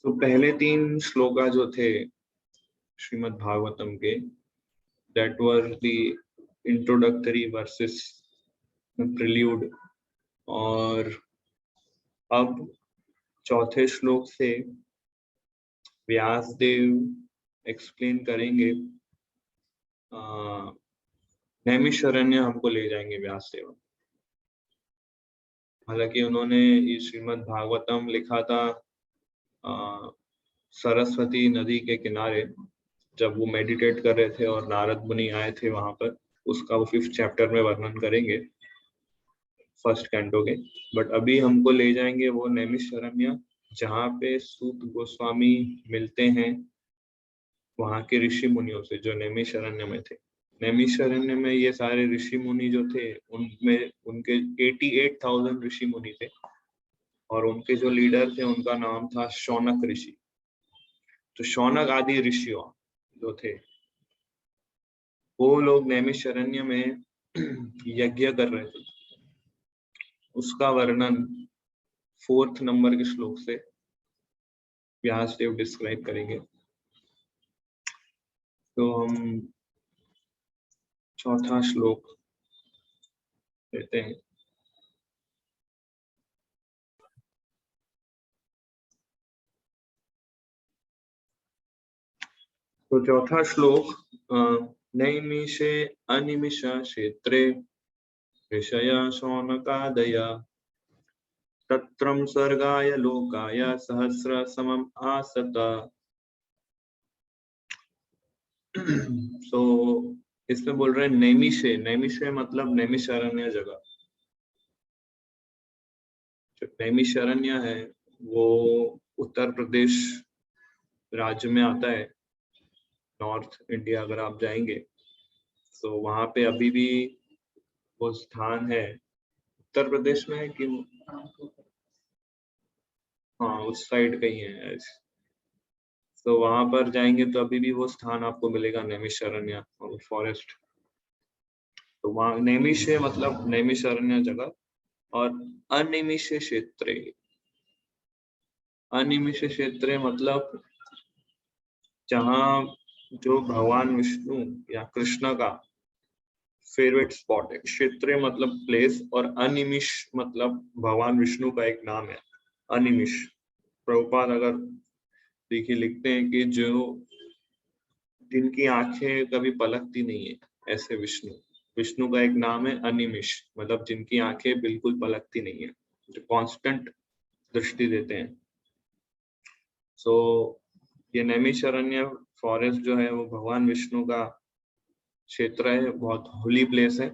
तो पहले 3 श्लोका जो थे श्रीमद् भागवतम के, that were the introductory verses, prelude, और अब चौथे श्लोक से व्यासदेव एक्सप्लेन करेंगे, नैमिषारण्य हमको ले जाएंगे व्यासदेव। हालांकि उन्होंने ये श्रीमद् भागवतम लिखा था सरस्वती नदी के किनारे, जब वो मेडिटेट कर रहे थे और नारद मुनि आए थे वहां पर। उसका वो 5th चैप्टर में वर्णन करेंगे 1st कैंटो के। बट अभी हमको ले जाएंगे वो नैमिषारण्य, जहाँ पे सूत गोस्वामी मिलते हैं वहां के ऋषि मुनियों से जो नैमिषारण्य में थे। नैमिषारण्य में ये सारे ऋषि मुनि जो थे, उनमें उनके 88,000 ऋषि मुनि थे, और उनके जो लीडर थे उनका नाम था शौनक ऋषि। तो शौनक आदि ऋषियों जो थे वो लोग नैमिषारण्य में यज्ञ कर रहे थे। उसका वर्णन 4th नंबर के श्लोक से व्यासदेव डिस्क्राइब करेंगे। तो हम चौथा श्लोक लेते हैं। तो चौथा श्लोक, नैमिषे अनिमिष क्षेत्रे ऋषया शौनकादय तत्रं स्वर्गाय लोकाय सहस्र समम आसत। तो इसमें बोल रहे हैं नैमिषे, नैमिषे मतलब नैमिषारण्य जगह। जो नैमिषारण्य है वो उत्तर प्रदेश राज्य में आता है। नॉर्थ इंडिया अगर आप जाएंगे तो वहां पे अभी भी वो स्थान है। उत्तर प्रदेश में है कि हाँ उस साइड कहीं है। तो वहां पर जाएंगे तो अभी भी वो स्थान आपको मिलेगा, नैमिषारण्य फॉरेस्ट। तो वहां नैमिषे मतलब नैमिषारण्य जगह। और अनिमिष क्षेत्रे, अनिमिष क्षेत्रे मतलब जहाँ जो भगवान विष्णु या कृष्ण का फेवरेट स्पॉट है। क्षेत्र मतलब प्लेस, और अनिमिष मतलब भगवान विष्णु का एक नाम है अनिमिष। प्रभुपाद अगर देखिए लिखते हैं कि जो जिनकी आंखें कभी पलकती नहीं है, ऐसे विष्णु, विष्णु का एक नाम है अनिमिष, मतलब जिनकी आंखें बिल्कुल पलकती नहीं है, जो कांस्टेंट दृष्टि देते हैं। सो ये नैमिषारण्य फॉरेस्ट जो है वो भगवान विष्णु का क्षेत्र है, बहुत होली प्लेस है।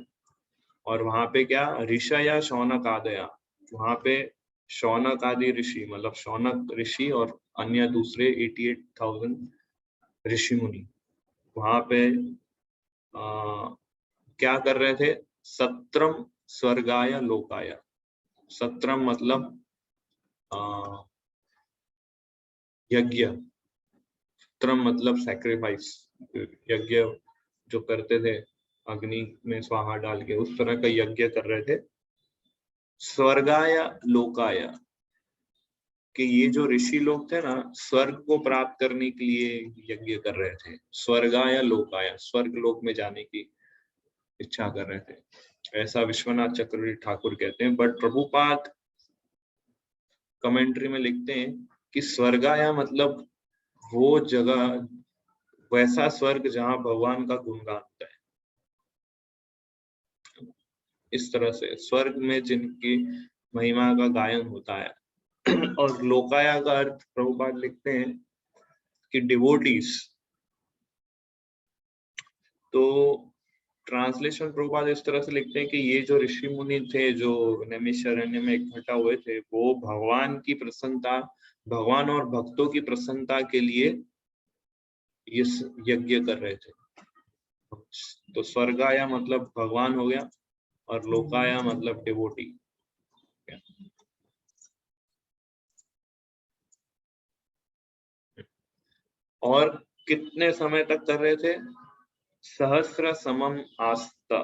और वहां पे क्या, ऋषया शौनक आदया, वहां पे शौनक आदि ऋषि मतलब शौनक ऋषि और अन्य दूसरे 88,000 ऋषि मुनि वहां पे क्या कर रहे थे। सत्रम स्वर्गाय लोकाय, सत्रम मतलब यज्ञ, सत्रम मतलब सैक्रिफाइस, यज्ञ जो करते थे अग्नि में स्वाहा डाल के, उस तरह का यज्ञ कर रहे थे। स्वर्गाय लोकाय, कि ये जो ऋषि लोग थे ना, स्वर्ग को प्राप्त करने के लिए यज्ञ कर रहे थे। स्वर्गाय लोकाय, स्वर्ग लोक में जाने की इच्छा कर रहे थे, ऐसा विश्वनाथ चक्रवर्ती ठाकुर कहते हैं। बट प्रभुपाद कमेंट्री में लिखते हैं कि स्वर्गाय मतलब वो जगह, वैसा स्वर्ग जहां भगवान का गुणगान होता है। इस तरह से स्वर्ग में जिनकी महिमा का गायन होता है। और लोकाया का अर्थ प्रभुपाद लिखते हैं कि डिवोटीज। तो ट्रांसलेशन प्रभुपाद इस तरह से लिखते हैं कि ये जो ऋषि मुनि थे जो नैमिषारण्य में इकट्ठा हुए थे, वो भगवान की प्रसन्नता, भगवान और भक्तों की प्रसन्नता के लिए ये यज्ञ कर रहे थे। तो स्वर्गाया मतलब भगवान हो गया, और लोकाया मतलब डिवोटी। और कितने समय तक कर रहे थे, सहस्र समम आस्था,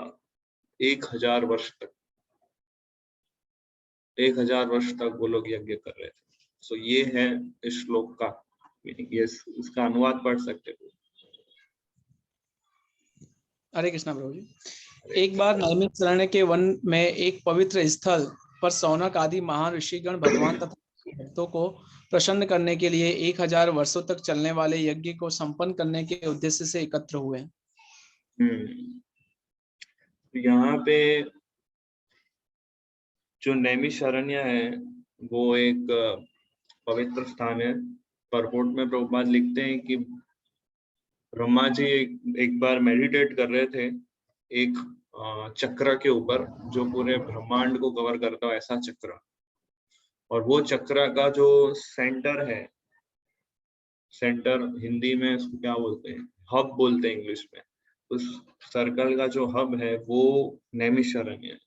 1000 वर्ष तक, 1000 वर्ष तक वो लोग यज्ञ कर रहे थे। सो ये है इस श्लोक का मीनिंग। ये इसका अनुवाद पढ़ सकते हो। हरे कृष्णा प्रभु जी। एक बार नैमिषारण्य के वन में एक पवित्र स्थल पर सौनक आदि महान ऋषिगण भगवान तथा भक्तों को प्रसन्न करने के लिए 1000 वर्षों तक चलने वाले यज्ञ को संपन्न करने के उद्देश्य से एकत्र हुए। यहाँ पे जो नैमिषारण्य है वो एक पवित्र स्थान है। परपोर्ट में प्रभुपाद लिखते हैं कि ब्रह्मा जी एक बार मेडिटेट कर रहे थे एक चक्र के ऊपर, जो पूरे ब्रह्मांड को कवर करता है ऐसा चक्र। और वो चक्र का जो सेंटर है, सेंटर हिंदी में उसको क्या बोलते हैं, हब बोलते हैं इंग्लिश में। उस सर्कल का जो हब है वो नैमिषारण्य है।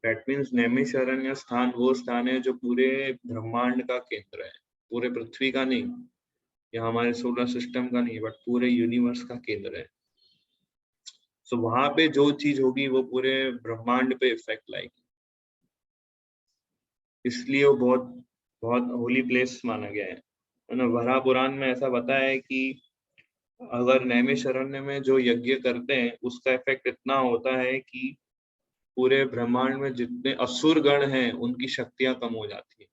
दैट मीन्स नैमिषारण्य स्थान वो स्थान है जो पूरे ब्रह्मांड का केंद्र है, पूरे पृथ्वी का नहीं या हमारे सोलर सिस्टम का नहीं, बट पूरे यूनिवर्स का केंद्र है। सो वहां पे जो चीज होगी वो पूरे ब्रह्मांड पे इफेक्ट लाएगी, इसलिए वो बहुत बहुत होली प्लेस माना गया है ना। वराह पुराण में ऐसा बताया है कि अगर नैमिषारण्य में जो यज्ञ करते हैं उसका इफेक्ट इतना होता है कि पूरे ब्रह्मांड में जितने असुर गण हैं उनकी शक्तियां कम हो जाती है,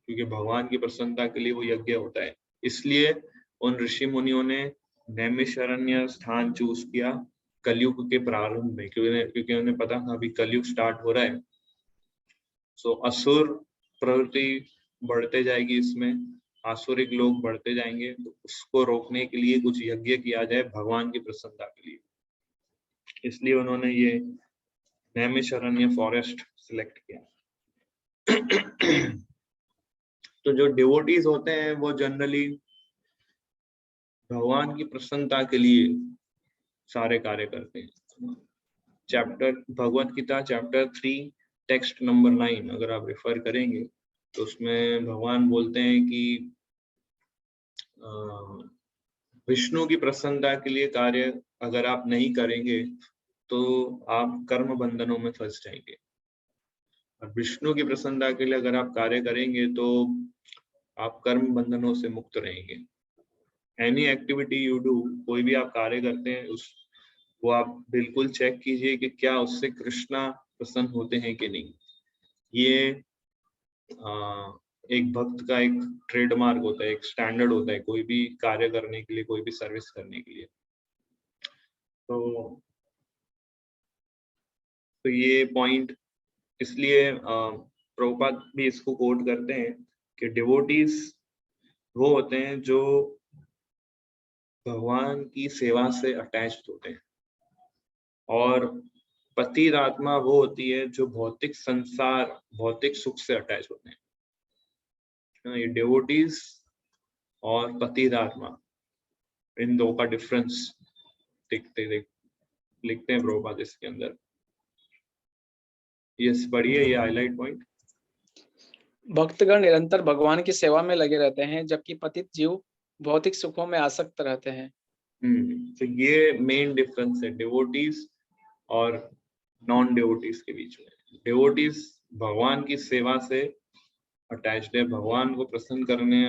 क्योंकि भगवान की प्रसन्नता के लिए वो यज्ञ होता है। इसलिए उन ऋषि मुनियों ने नैमिषारण्य स्थान चूज किया कलयुग के प्रारंभ में, क्योंकि उन्हें पता था अभी कलयुग स्टार्ट हो रहा है। सो असुर प्रवृत्ति बढ़ते जाएगी, इसमें आसुरिक लोग बढ़ते जाएंगे, तो उसको रोकने के लिए कुछ यज्ञ किया जाए भगवान की प्रसन्नता के लिए। इसलिए उन्होंने ये नैमिषारण्य फॉरेस्ट सिलेक्ट किया। तो जो डिवोटीज होते हैं वो जनरली भगवान की प्रसन्नता के लिए सारे कार्य करते हैं। चैप्टर भगवत गीता चैप्टर 3 टेक्स्ट नंबर 9 अगर आप रेफर करेंगे तो उसमें भगवान बोलते हैं कि विष्णु की प्रसन्नता के लिए कार्य अगर आप नहीं करेंगे तो आप कर्म बंधनों में फंस जाएंगे, और विष्णु की प्रसन्नता के लिए अगर आप कार्य करेंगे तो आप कर्म बंधनों से मुक्त रहेंगे। एनी एक्टिविटी यू डू, कोई भी आप कार्य करते हैं उस वो आप बिल्कुल चेक कीजिए कि क्या उससे कृष्णा प्रसन्न होते हैं कि नहीं। ये एक भक्त का एक ट्रेडमार्क होता है, एक स्टैंडर्ड होता है कोई भी कार्य करने के लिए, कोई भी सर्विस करने के लिए। तो ये पॉइंट इसलिए प्रभुपाद भी इसको कोट करते हैं कि डिवोटीज वो होते हैं जो भगवान की सेवा से अटैच्ड होते हैं, और पतित आत्मा वो होती है जो भौतिक संसार भौतिक सुख से अटैच होते हैं। ये डिवोटीज और पतित आत्मा, इन दो का डिफरेंस लिखते हैं प्रभुपाद इसके अंदर। यस, पढ़िए ये हाईलाइट पॉइंट। भक्तगण निरंतर भगवान की सेवा में लगे रहते हैं, जबकि पतित जीव भौतिक सुखों में आसक्त रहते हैं। तो ये मेन डिफरेंस है डिवोटीज और नॉन डिवोटीज के बीच में। डिवोटीज भगवान की सेवा से अटैच्ड है, भगवान को प्रसन्न करने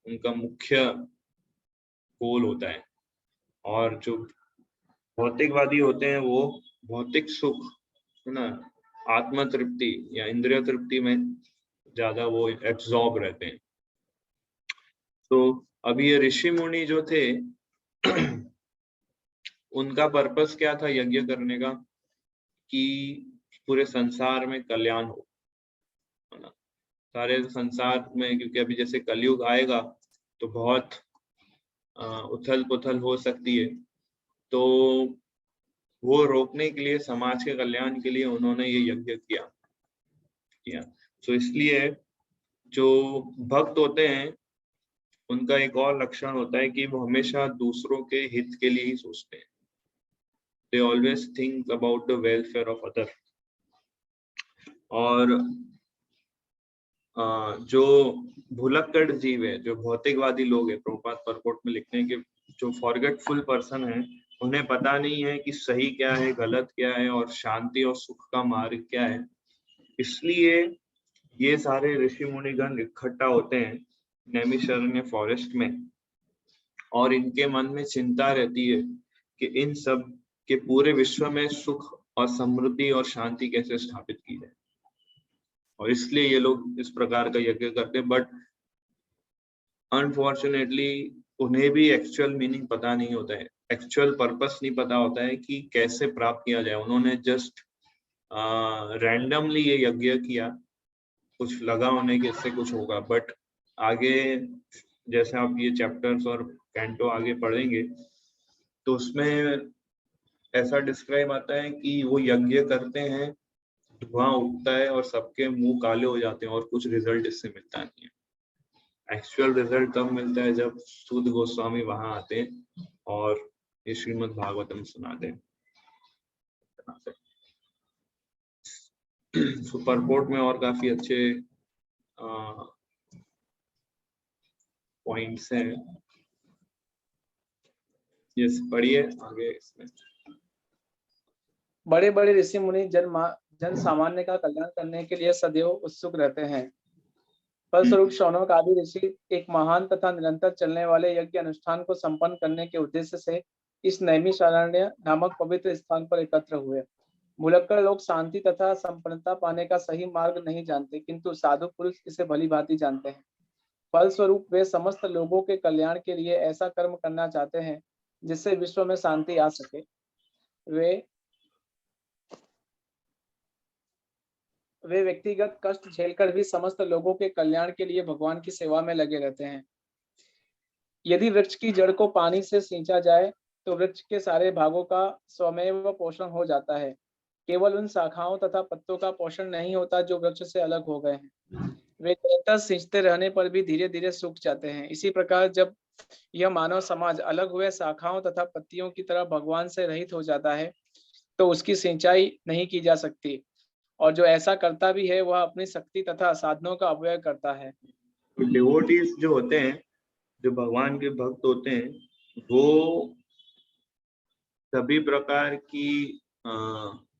उनका मुख्य गोल होता है, और जो भौतिकवादी होते हैं वो भौतिक सुख है ना, आत्म तृप्ति या इंद्रिय तृप्ति में ज्यादा वो एब्जॉर्ब रहते हैं। तो अभी ये ऋषि मुनि जो थे उनका पर्पस क्या था यज्ञ करने का, कि पूरे संसार में कल्याण हो, है ना। सारे संसार में, क्योंकि अभी जैसे कलयुग आएगा तो बहुत उथल पुथल हो सकती है, तो वो रोकने के लिए, समाज के कल्याण के लिए उन्होंने ये यज्ञ किया। तो इसलिए जो भक्त होते हैं उनका एक और लक्षण होता है कि वो हमेशा दूसरों के हित के लिए ही सोचते हैं। They always think about the welfare of other। और जो भुलक्कड़ जीव है, जो भौतिकवादी लोग हैं, प्रभुपाद परपोर्ट में लिखते हैं कि जो फॉरगेटफुल पर्सन है उन्हें पता नहीं है कि सही क्या है गलत क्या है और शांति और सुख का मार्ग क्या है। इसलिए ये सारे ऋषि मुनिगण इकट्ठा होते हैं नैमिषारण्य फॉरेस्ट में, और इनके मन में चिंता रहती है कि इन सब के पूरे विश्व में सुख और समृद्धि और शांति कैसे स्थापित की जाए, और इसलिए ये लोग इस प्रकार का यज्ञ करते हैं। बट अनफॉर्चुनेटली उन्हें भी एक्चुअल मीनिंग पता नहीं होता है, एक्चुअल पर्पस नहीं पता होता है कि कैसे प्राप्त किया जाए। उन्होंने जस्ट रैंडमली ये यज्ञ किया, कुछ लगा उन्हें कि इससे कुछ होगा, बट आगे जैसे आप ये चैप्टर्स और कैंटो आगे पढ़ेंगे तो उसमें ऐसा डिस्क्राइब आता है कि वो यज्ञ करते हैं, धुआं उठता है और सबके मुंह काले हो जाते हैं और कुछ रिजल्ट इससे मिलता नहीं है। एक्चुअल रिजल्ट तब मिलता है जब सूद गोस्वामी वहां आते हैं और ये श्रीमद् भागवतम सुनाते हैं। सुपरपोर्ट में और काफी अच्छे पॉइंट्स हैं, ये पढ़िए आगे। इसमें बड़े बड़े ऋषि मुनि जन सामान्य का कल्याण करने के लिए सदैव उत्सुक रहते हैं। फलस्वरूप शौनक आदि ऋषि एक महान तथा निरंतर चलने वाले यज्ञ अनुष्ठान को संपन्न करने के उद्देश्य से इस नैमिषारण्य नामक पवित्र स्थान पर एकत्र हुए। भुलक्कड़ लोग शांति तथा संपन्नता पाने का सही मार्ग नहीं जानते, किंतु साधु पुरुष इसे भली भांति जानते हैं। फलस्वरूप वे समस्त लोगों के कल्याण के लिए ऐसा कर्म करना चाहते हैं जिससे विश्व में शांति आ सके। वे व्यक्तिगत कष्ट झेलकर भी समस्त लोगों के कल्याण के लिए भगवान की सेवा में लगे रहते हैं। यदि वृक्ष की जड़ को पानी से सींचा जाए तो वृक्ष के सारे भागों का स्वमेव पोषण हो जाता है, केवल उन शाखाओं तथा पत्तों का पोषण नहीं होता जो वृक्ष से अलग हो गए हैं। वे निरंतर सींचते रहने पर भी धीरे धीरे सूख जाते हैं। इसी प्रकार जब यह मानव समाज अलग हुए शाखाओं तथा पत्तियों की तरह भगवान से रहित हो जाता है तो उसकी सिंचाई नहीं की जा सकती, और जो ऐसा करता भी है वह अपनी शक्ति तथा साधनों का अपव्यय करता है। डिवोटीज जो होते हैं, जो भगवान के भक्त होते हैं, वो सभी प्रकार की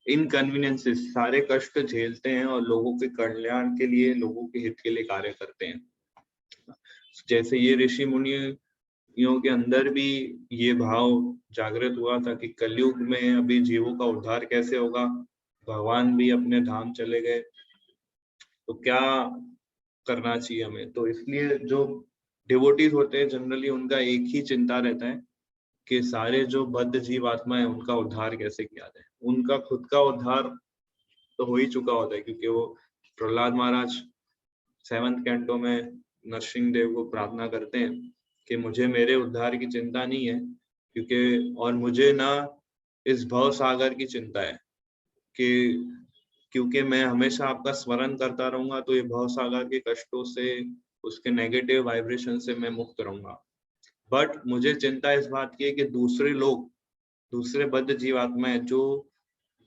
इनकन्वीनियंसेस, सारे कष्ट झेलते हैं और लोगों के कल्याण के लिए, लोगों के हित के लिए कार्य करते हैं। जैसे ये ऋषि मुनियों के अंदर भी ये भाव जागृत हुआ था कि कलयुग में अभी जीवों का उद्धार कैसे होगा, भगवान भी अपने धाम चले गए तो क्या करना चाहिए हमें। तो इसलिए जो डिवोटीज होते हैं जनरली उनका एक ही चिंता रहता है कि सारे जो बद्ध जीवात्मा है उनका उद्धार कैसे किया जाए। उनका खुद का उद्धार तो हो ही चुका होता है, क्योंकि वो प्रहलाद महाराज 7th कैंटो में नरसिंह देव को प्रार्थना करते हैं कि मुझे मेरे उद्धार की चिंता नहीं है, क्योंकि और मुझे ना इस भव सागर की चिंता है कि क्योंकि मैं हमेशा आपका स्मरण करता रहूंगा तो ये भव सागर के कष्टों से, उसके नेगेटिव वाइब्रेशन से मैं मुक्त रहूंगा। बट मुझे चिंता इस बात की है कि दूसरे लोग, दूसरे बद्ध जीवात्माएं जो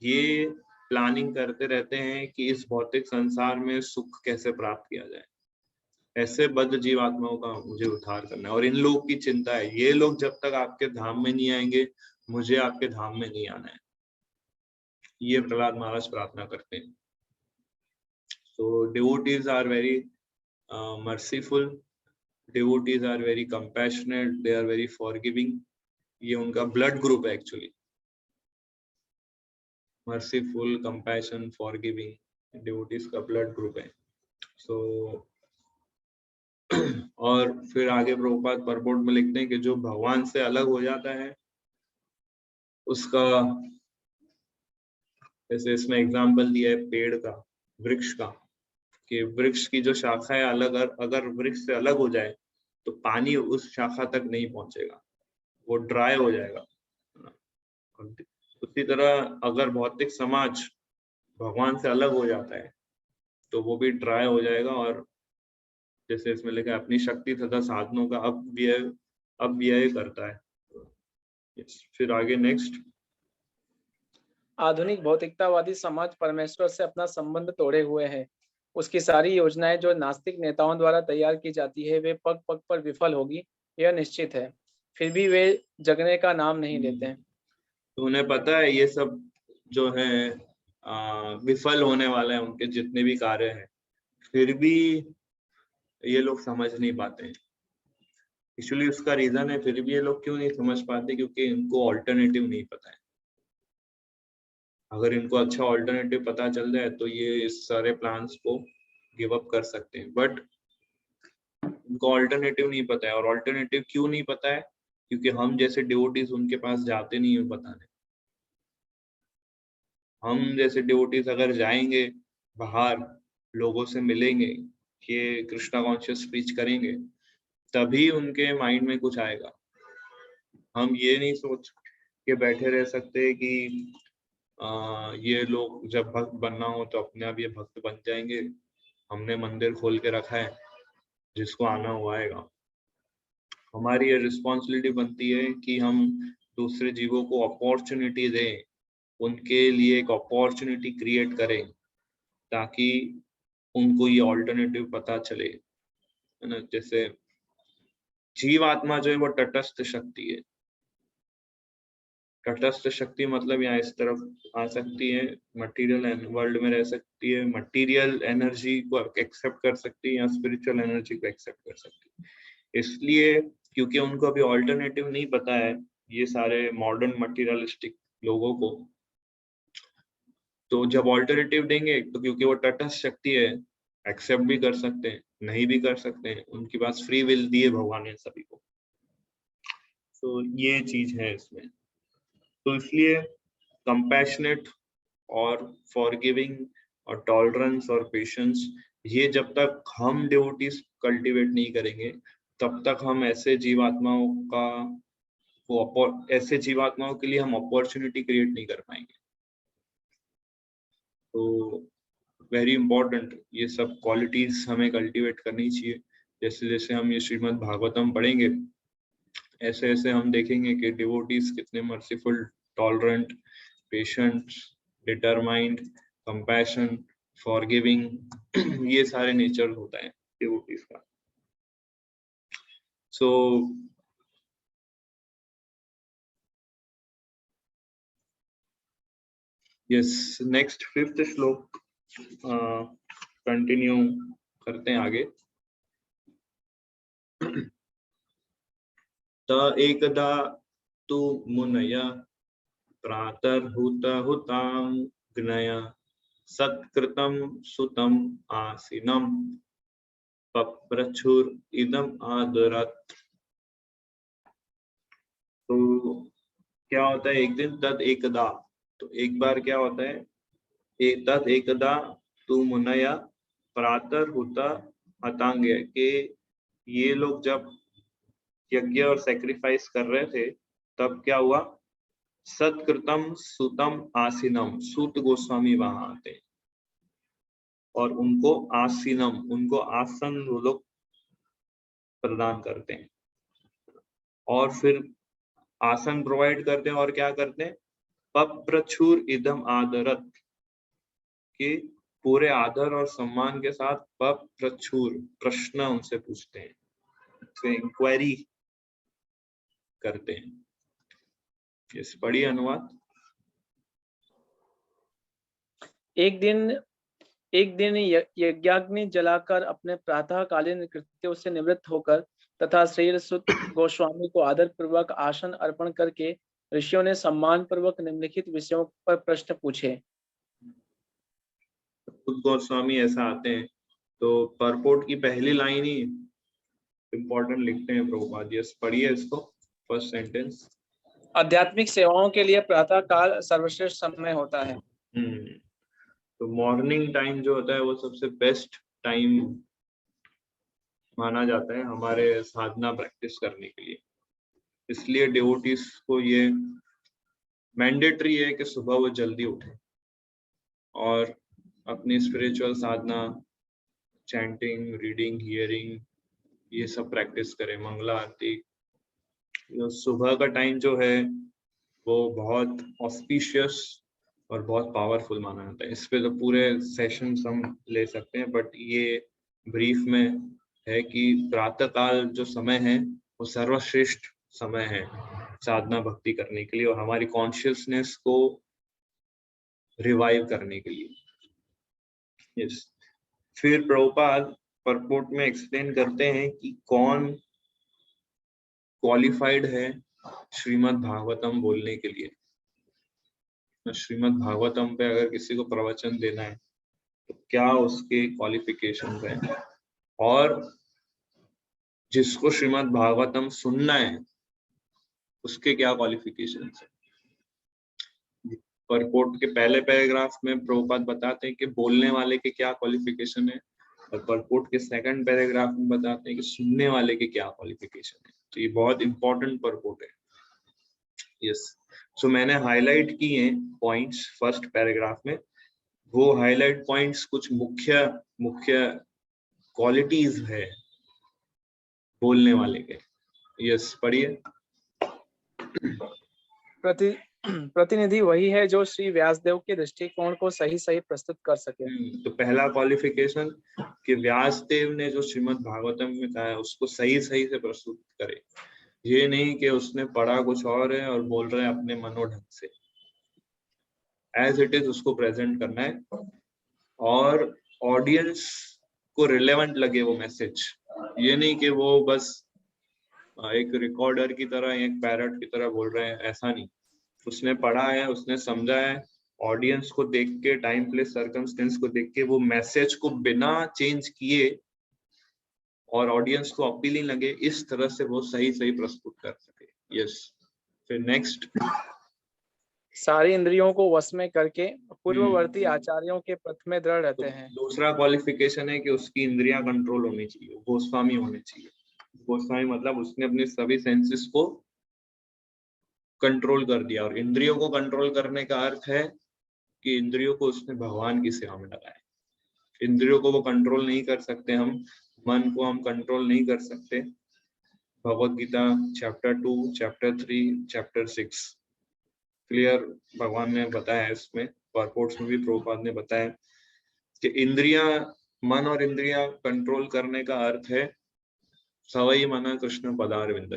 ये प्लानिंग करते रहते हैं कि इस भौतिक संसार में सुख कैसे प्राप्त किया जाए, ऐसे बद्ध जीवात्माओं का मुझे उद्धार करना है। और इन लोगों की चिंता है, ये लोग जब तक आपके धाम में नहीं आएंगे मुझे आपके धाम में नहीं आना है, ये प्रहलाद महाराज प्रार्थना करते हैं। So devotees are very merciful, devotees are very compassionate, they are very forgiving. ये उनका ब्लड ग्रुप है actually, merciful, compassion, forgiving, devotees का ब्लड ग्रुप है। सो और फिर आगे प्रभुपाद परपोर्ट में लिखते हैं कि जो भगवान से अलग हो जाता है उसका, जैसे इसमें एग्जांपल दिया है पेड़ का, वृक्ष का, कि वृक्ष की जो शाखा है अलग, अगर वृक्ष से अलग हो जाए तो पानी उस शाखा तक नहीं पहुंचेगा, वो ड्राई हो जाएगा। उसी तरह अगर भौतिक समाज भगवान से अलग हो जाता है तो वो भी ड्राई हो जाएगा, और जैसे इसमें लिखा है अपनी शक्ति तथा साधनों का अपव्यय करता है। फिर आगे नेक्स्ट, आधुनिक भौतिकतावादी समाज परमेश्वर से अपना संबंध तोड़े हुए है। उसकी सारी योजनाएं जो नास्तिक नेताओं द्वारा तैयार की जाती है वे पग पग पर विफल होगी, यह निश्चित है। फिर भी वे जगने का नाम नहीं लेते हैं। तो उन्हें पता है ये सब जो है विफल होने वाला है, उनके जितने भी कार्य हैं, फिर भी ये लोग समझ नहीं पाते हैं। एक्चुअली उसका रीजन है, फिर भी ये लोग क्यों नहीं समझ पाते, क्योंकि इनको ऑल्टरनेटिव नहीं पता है। अगर इनको अच्छा ऑल्टरनेटिव पता चल जाए तो ये इस सारे प्लान्स को गिव अप कर सकते हैं, बट इनको ऑल्टरनेटिव नहीं पता है। और ऑल्टरनेटिव क्यों नहीं पता है? क्योंकि हम जैसे डिवोटीज उनके पास जाते नहीं है बताने। हम जैसे डिवोटीज अगर जाएंगे बाहर, लोगों से मिलेंगे, ये कृष्णा कॉन्शियस स्पीच करेंगे, तभी उनके माइंड में कुछ आएगा। हम ये नहीं सोच के बैठे रह सकते कि ये लोग जब भक्त बनना हो तो अपने आप ये भक्त बन जाएंगे, हमने मंदिर खोल के रखा है, जिसको आना हुआ आएगा। हमारी ये रिस्पॉन्सिबिलिटी बनती है कि हम दूसरे जीवों को अपॉर्चुनिटी दें, उनके लिए एक अपॉर्चुनिटी क्रिएट करें, ताकि उनको ये ऑल्टरनेटिव पता चले, है ना। जैसे जीव आत्मा जो है वो तटस्थ शक्ति है। तटस्थ शक्ति मतलब यहाँ इस तरफ आ सकती है, मटेरियल वर्ल्ड में रह सकती है, मटेरियल एनर्जी को एक्सेप्ट कर सकती है या स्पिरिचुअल एनर्जी को एक्सेप्ट कर सकती है। इसलिए क्योंकि उनको अभी ऑल्टरनेटिव नहीं पता है, ये सारे मॉडर्न मटेरियलिस्टिक लोगों को, तो जब ऑल्टरनेटिव देंगे तो क्योंकि वो तटस्थ शक्ति है, एक्सेप्ट भी कर सकते हैं, नहीं भी कर सकते हैं, उनके पास फ्री विल दिए भगवान ने सभी को। तो ये चीज है इसमें। तो इसलिए कंपैशनेट और फॉरगिविंग और टॉलरेंस और पेशेंस, ये जब तक हम डिवोटीज कल्टीवेट नहीं करेंगे, तब तक हम ऐसे जीवात्माओं का ऐसे जीवात्माओं के लिए हम अपॉर्चुनिटी क्रिएट नहीं कर पाएंगे। तो वेरी इंपॉर्टेंट, ये सब क्वालिटीज हमें कल्टीवेट करनी चाहिए। जैसे जैसे हम ये श्रीमद् भागवतम पढ़ेंगे, ऐसे ऐसे हम देखेंगे कि डिवोटीज कितने merciful, tolerant, patient, determined, compassion, forgiving, ये सारे नेचर होता है डिवोटीज का। सो यस, नेक्स्ट 5th श्लोक कंटिन्यू करते हैं आगे। त एकदा तु मुनया प्रातर्हुतां ज्ञया सत्कृतं सुतम् आसीनं पप्रच्छुर इदम आदरत्। तो क्या होता है एक दिन, तद एकदा, तो एक बार क्या होता है, तद एकदा तु मुनया प्रातर्हुता हतांग्य, के ये लोग जब यज्ञ और सैक्रिफाइस कर रहे थे तब क्या हुआ, सत्कृतम सुतम आसीनम, सूत गोस्वामी वहां आते हैं और उनको आसीनम, उनको आसन वो लोग प्रदान करते हैं, और फिर आसन प्रोवाइड करते हैं, और क्या करते हैं, पप्रच्छुर इदम आदरत, कि पूरे आदर और सम्मान के साथ पप्रच्छुर, प्रश्न उनसे पूछते हैं, इंक्वायरी करते हैं। इस बड़ी अनुवाद। एक दिन यज्ञाग्नि जलाकर अपने प्रातःकालीन कृत्यों से निवृत्त होकर तथा श्रीरसुत गोस्वामी को आदर पूर्वक आसन अर्पण करके ऋषियों ने सम्मान पूर्वक निम्नलिखित विषयों पर प्रश्न पूछे। सुत गोस्वामी ऐसा आते हैं तो परपोर्ट की पहली लाइन ही इम्पोर्टेंट लिखते हैं प्रभुपाद। यस, पढ़िए इसको, फर्स्ट सेंटेंस। आध्यात्मिक सेवाओं के लिए प्रातः काल सर्वश्रेष्ठ समय होता है। तो मॉर्निंग टाइम जो होता है वो सबसे बेस्ट टाइम माना जाता है हमारे साधना प्रैक्टिस करने के लिए। इसलिए डिवोटीज को ये मैंडेटरी है कि सुबह वो जल्दी उठे और अपनी स्पिरिचुअल साधना, चैंटिंग, रीडिंग, हियरिंग, ये सब प्रैक्टिस करें। मंगला आरती, सुबह का टाइम जो है वो बहुत ऑस्पिशियस और बहुत पावरफुल माना जाता है। इस पे तो पूरे सेशन हम ले सकते हैं, बट ये ब्रीफ में है कि प्रातः काल जो समय है वो सर्वश्रेष्ठ समय है साधना भक्ति करने के लिए और हमारी कॉन्शियसनेस को रिवाइव करने के लिए। यस, फिर प्रभुपाद परपोर्ट में एक्सप्लेन करते हैं कि कौन क्वालिफाइड है श्रीमद् भागवतम बोलने के लिए। श्रीमद् भागवतम पे अगर किसी को प्रवचन देना है तो क्या उसके क्वालिफिकेशन है, और जिसको श्रीमद् भागवतम सुनना है उसके क्या क्वालिफिकेशन है। परपोर्ट के पहले पैराग्राफ में प्रभुपाद बताते हैं कि बोलने वाले के क्या क्वालिफिकेशन है, और परपोर्ट के सेकंड पैराग्राफ में बताते हैं कि सुनने वाले के क्या क्वालिफिकेशन है। तो ये बहुत इंपॉर्टेंट परपोर्ट है। यस, सो मैंने हाईलाइट किए पॉइंट्स फर्स्ट पैराग्राफ में। वो हाईलाइट पॉइंट्स कुछ मुख्य क्वालिटीज है बोलने वाले के। यस, पढ़िए। प्रतिनिधि वही है जो श्री व्यासदेव के दृष्टिकोण को सही प्रस्तुत कर सके। तो पहला क्वालिफिकेशन कि व्यासदेव ने जो श्रीमद् भागवतम में कहा है उसको सही से प्रस्तुत करे। ये नहीं कि उसने पढ़ा कुछ और है और बोल रहे हैं अपने मनोढंग से। एज इट इज उसको प्रेजेंट करना है और ऑडियंस को रिलेवेंट लगे वो मैसेज। ये नहीं कि वो बस एक रिकॉर्डर की तरह, एक पैरट की तरह बोल रहे हैं, ऐसा नहीं। उसने पढ़ा है, उसने समझा है, ऑडियंस को देख के, टाइम प्लेस सर्कमस्टेंस को देख के वो मैसेज को बिना चेंज किए और ऑडियंस को अपीलिंग लगे, इस तरह से वो सही प्रस्तुत कर सके। यस, फिर नेक्स्ट, सारी इंद्रियों को वश में करके पूर्ववर्ती आचार्यों के पथ में दृढ़ रहते हैं। दूसरा क्वालिफिकेशन है कि उसकी इंद्रियां कंट्रोल होनी चाहिए, गोस्वामी होने चाहिए। गोस्वामी मतलब उसने अपने सभी सेंसेस को कंट्रोल कर दिया, और इंद्रियों को कंट्रोल करने का अर्थ है कि इंद्रियों को उसने भगवान की सेवा में लगाया। इंद्रियों को वो कंट्रोल नहीं कर सकते, हम मन को हम कंट्रोल नहीं कर सकते। Bhagavad Gita chapter 2, chapter 3, chapter 6 clear भगवान ने बताया है। इसमें परपोर्ट्स में भी प्रभुपाद ने बताया कि इंद्रियां, मन और इंद्रियां कंट्रोल करने का अर्थ है सवई मन कृष्ण पदारविंद।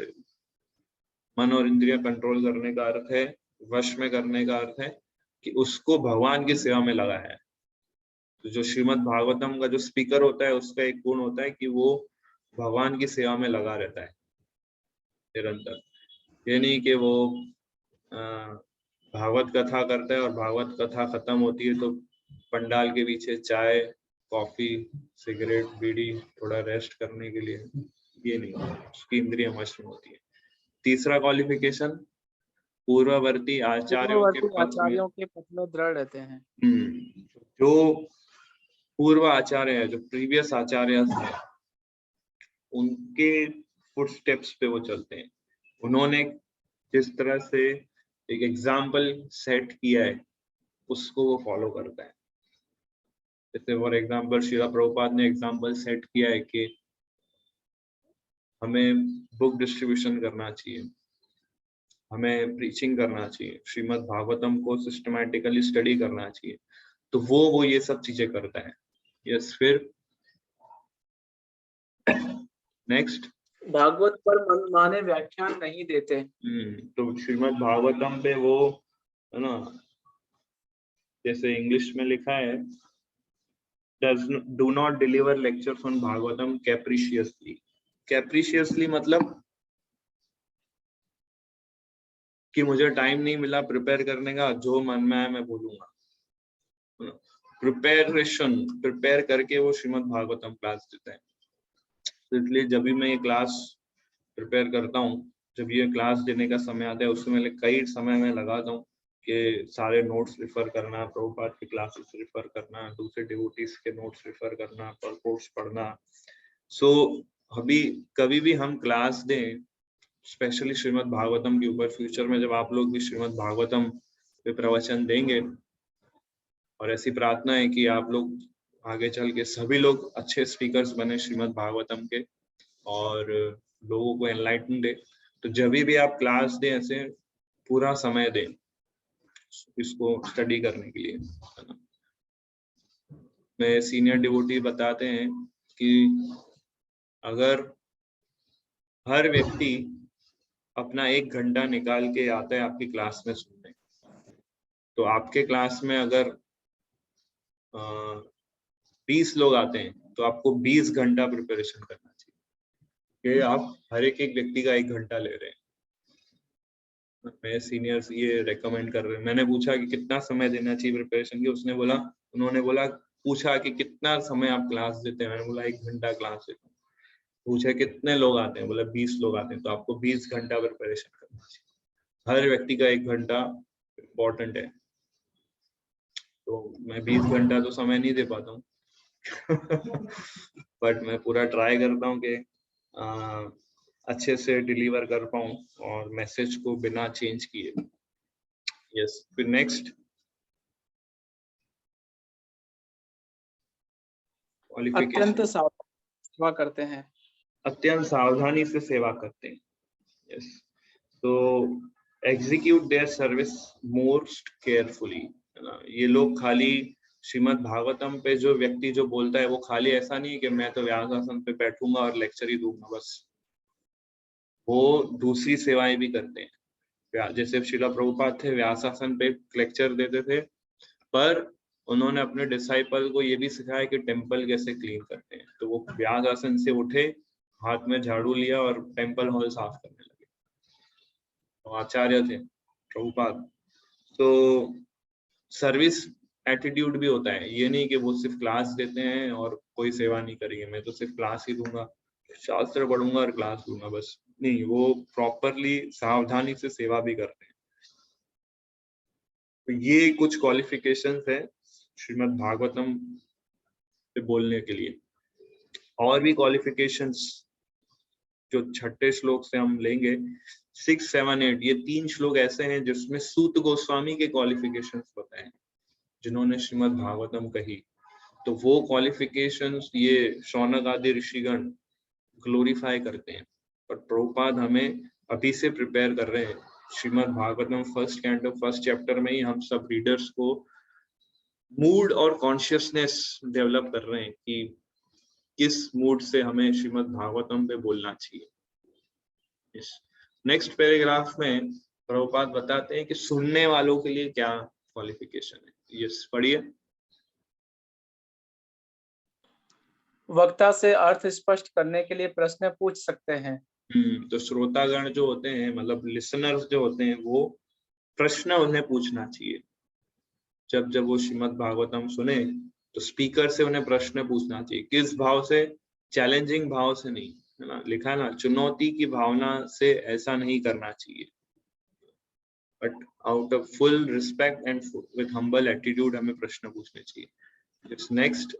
मन और इंद्रियां कंट्रोल करने का अर्थ है, वश में करने का अर्थ है कि उसको भगवान की सेवा में लगाया है। तो जो श्रीमद् भागवतम का जो स्पीकर होता है उसका एक गुण होता है कि वो भगवान की सेवा में लगा रहता है निरंतर। ये नहीं कि वो भागवत कथा करता है और भागवत कथा खत्म होती है तो पंडाल के पीछे चाय, कॉफी, सिगरेट, बीड़ी, थोड़ा रेस्ट करने के लिए, ये नहीं, उसकी इंद्रियां वश में होती है। तीसरा क्वालिफिकेशन, पूर्ववर्ती आचार्यों के पथ में दृढ़ रहते हैं। जो पूर्व आचार्य है, जो प्रीवियस आचार्य है, उनके फुटस्टेप्स पे वो चलते हैं। उन्होंने जिस तरह से एक एग्जाम्पल सेट किया है उसको वो फॉलो करता है। जैसे फॉर एग्जाम्पल श्रीला प्रभुपाद ने एग्जाम्पल सेट किया है कि हमें बुक डिस्ट्रीब्यूशन करना चाहिए, हमें प्रीचिंग करना चाहिए, श्रीमद् भागवतम को सिस्टमैटिकली स्टडी करना चाहिए, तो वो ये सब चीजें करता है। यस, फिर नेक्स्ट, भागवत पर मनमाने व्याख्यान नहीं देते। तो श्रीमद् भागवतम पे वो है ना, जैसे इंग्लिश में लिखा है, do not deliver lectures on Bhagavatam capriciously। capriciously मतलब कि मुझे टाइम नहीं मिला प्रिपेयर करने का, जो मन में आया मैं बोलूंगा। प्रिपेयर करके वो श्रीमद् भागवतम क्लास देता है। तो इसलिए जब भी मैं ये क्लास प्रिपेयर करता हूँ, जब ये क्लास देने का समय आता है, उसमें कई समय में लगाता हूँ कि सारे नोट्स रिफर करना, प्रभुपाद की क्लासेस रिफर करना, दूसरे डिवोटीज के नोट्स रिफर करना, परपोर्ट्स पढ़ना। सो अभी कभी भी हम क्लास दें, स्पेशली श्रीमद् भागवतम के ऊपर, फ्यूचर में जब आप लोग भी श्रीमद् भागवतम पे प्रवचन देंगे, और ऐसी प्रार्थना है कि आप लोग आगे चल के सभी लोग अच्छे स्पीकर्स बने श्रीमद् भागवतम के और लोगों को एनलाइटन दे। तो जब भी आप क्लास दें, ऐसे पूरा समय दें इसको स्टडी करने के लिए। मैं सीनियर डिवोटी बताते हैं कि अगर हर व्यक्ति अपना 1 घंटा निकाल के आता है आपकी क्लास में सुनने, तो आपके क्लास में अगर 20 लोग आते हैं तो आपको 20 घंटा प्रिपरेशन करना चाहिए। कि आप हर एक व्यक्ति का 1 घंटा ले रहे हैं। मेरे सीनियर्स ये रेकमेंड कर रहे हैं। मैंने पूछा कि कितना समय देना चाहिए प्रिपरेशन की, उन्होंने बोला पूछा कि कितना समय आप क्लास देते हैं, मैंने बोला 1 घंटा क्लास देता हूँ। पूछा कितने लोग आते हैं, बोला 20 लोग आते हैं, तो आपको 20 घंटा प्रिपरेशन करना चाहिए। हर व्यक्ति का 1 घंटा इम्पोर्टेंट है। तो मैं 20 घंटा तो समय नहीं दे पाता हूँ बट मैं पूरा ट्राई करता हूँ कि अच्छे से डिलीवर कर पाऊँ और मैसेज को बिना चेंज किए। यस, फिर नेक्स्ट अत्यंत सावधानी सेवा करते हैं। अत्यंत सावधानी से सेवा करते हैं। यस, तो execute their service most carefully, है ना। ये लोग खाली श्रीमद् भागवतम पे जो व्यक्ति जो बोलता है वो खाली ऐसा नहीं है कि मैं तो व्यास आसन पे बैठूंगा और लेक्चर ही दूंगा बस, वो दूसरी सेवाएं भी करते हैं। जैसे श्रीला प्रभुपाद थे, व्यास आसन पे लेक्चर देते थे, पर उन्होंने अपने डिसाइपल को ये भी सिखाया कि टेम्पल कैसे क्लीन करते हैं। तो वो व्यास आसन से उठे, हाथ में झाड़ू लिया और टेम्पल हॉल साफ करने लगे। तो आचार्य थे प्रभुपाद। तो सर्विस एटीट्यूड भी होता है, ये नहीं कि वो सिर्फ क्लास देते हैं और कोई सेवा नहीं करेंगे, मैं तो सिर्फ क्लास ही दूंगा, शास्त्र पढ़ूंगा और क्लास दूंगा बस, नहीं, वो प्रॉपरली सावधानी से सेवा भी करते हैं। तो ये कुछ क्वालिफिकेशंस है श्रीमद् भागवतम पे बोलने के लिए। और भी क्वालिफिकेशंस जो 6ठे श्लोक से हम लेंगे, 6, 7, 8, ये 3 श्लोक ऐसे हैं जिसमें सूत गोस्वामी के क्वालिफिकेशंस बताए, जिन्होंने श्रीमद् भागवतम कही। तो वो क्वालिफिकेशंस ये शौनक आदि ऋषिगण ग्लोरीफाई करते हैं, पर प्रभुपाद हमें अभी से प्रिपेयर कर रहे हैं। Shrimad Bhagavatam first canto first chapter में ही हम सब रीडर्स को मूड और कॉन्शियसनेस डेवलप कर रहे हैं कि किस मूड से हमें श्रीमद् भागवतम पे बोलना चाहिए। नेक्स्ट पैराग्राफ में प्रभुपाद बताते हैं कि सुनने वालों के लिए क्या क्वालिफिकेशन है। यस, पढ़िए। वक्ता से अर्थ स्पष्ट करने के लिए प्रश्न पूछ सकते हैं। तो श्रोतागण जो होते हैं, मतलब लिसनर्स जो होते हैं, वो प्रश्न उन्हें पूछना चाहिए। जब जब वो श्रीमद् भागवतम सुने तो स्पीकर से उन्हें प्रश्न पूछना चाहिए। किस भाव से? चैलेंजिंग भाव से नहीं, है ना। लिखा है ना, चुनौती की भावना से ऐसा नहीं करना चाहिए, but out of full respect and with humble attitude हमें प्रश्न पूछने चाहिए। नेक्स्ट,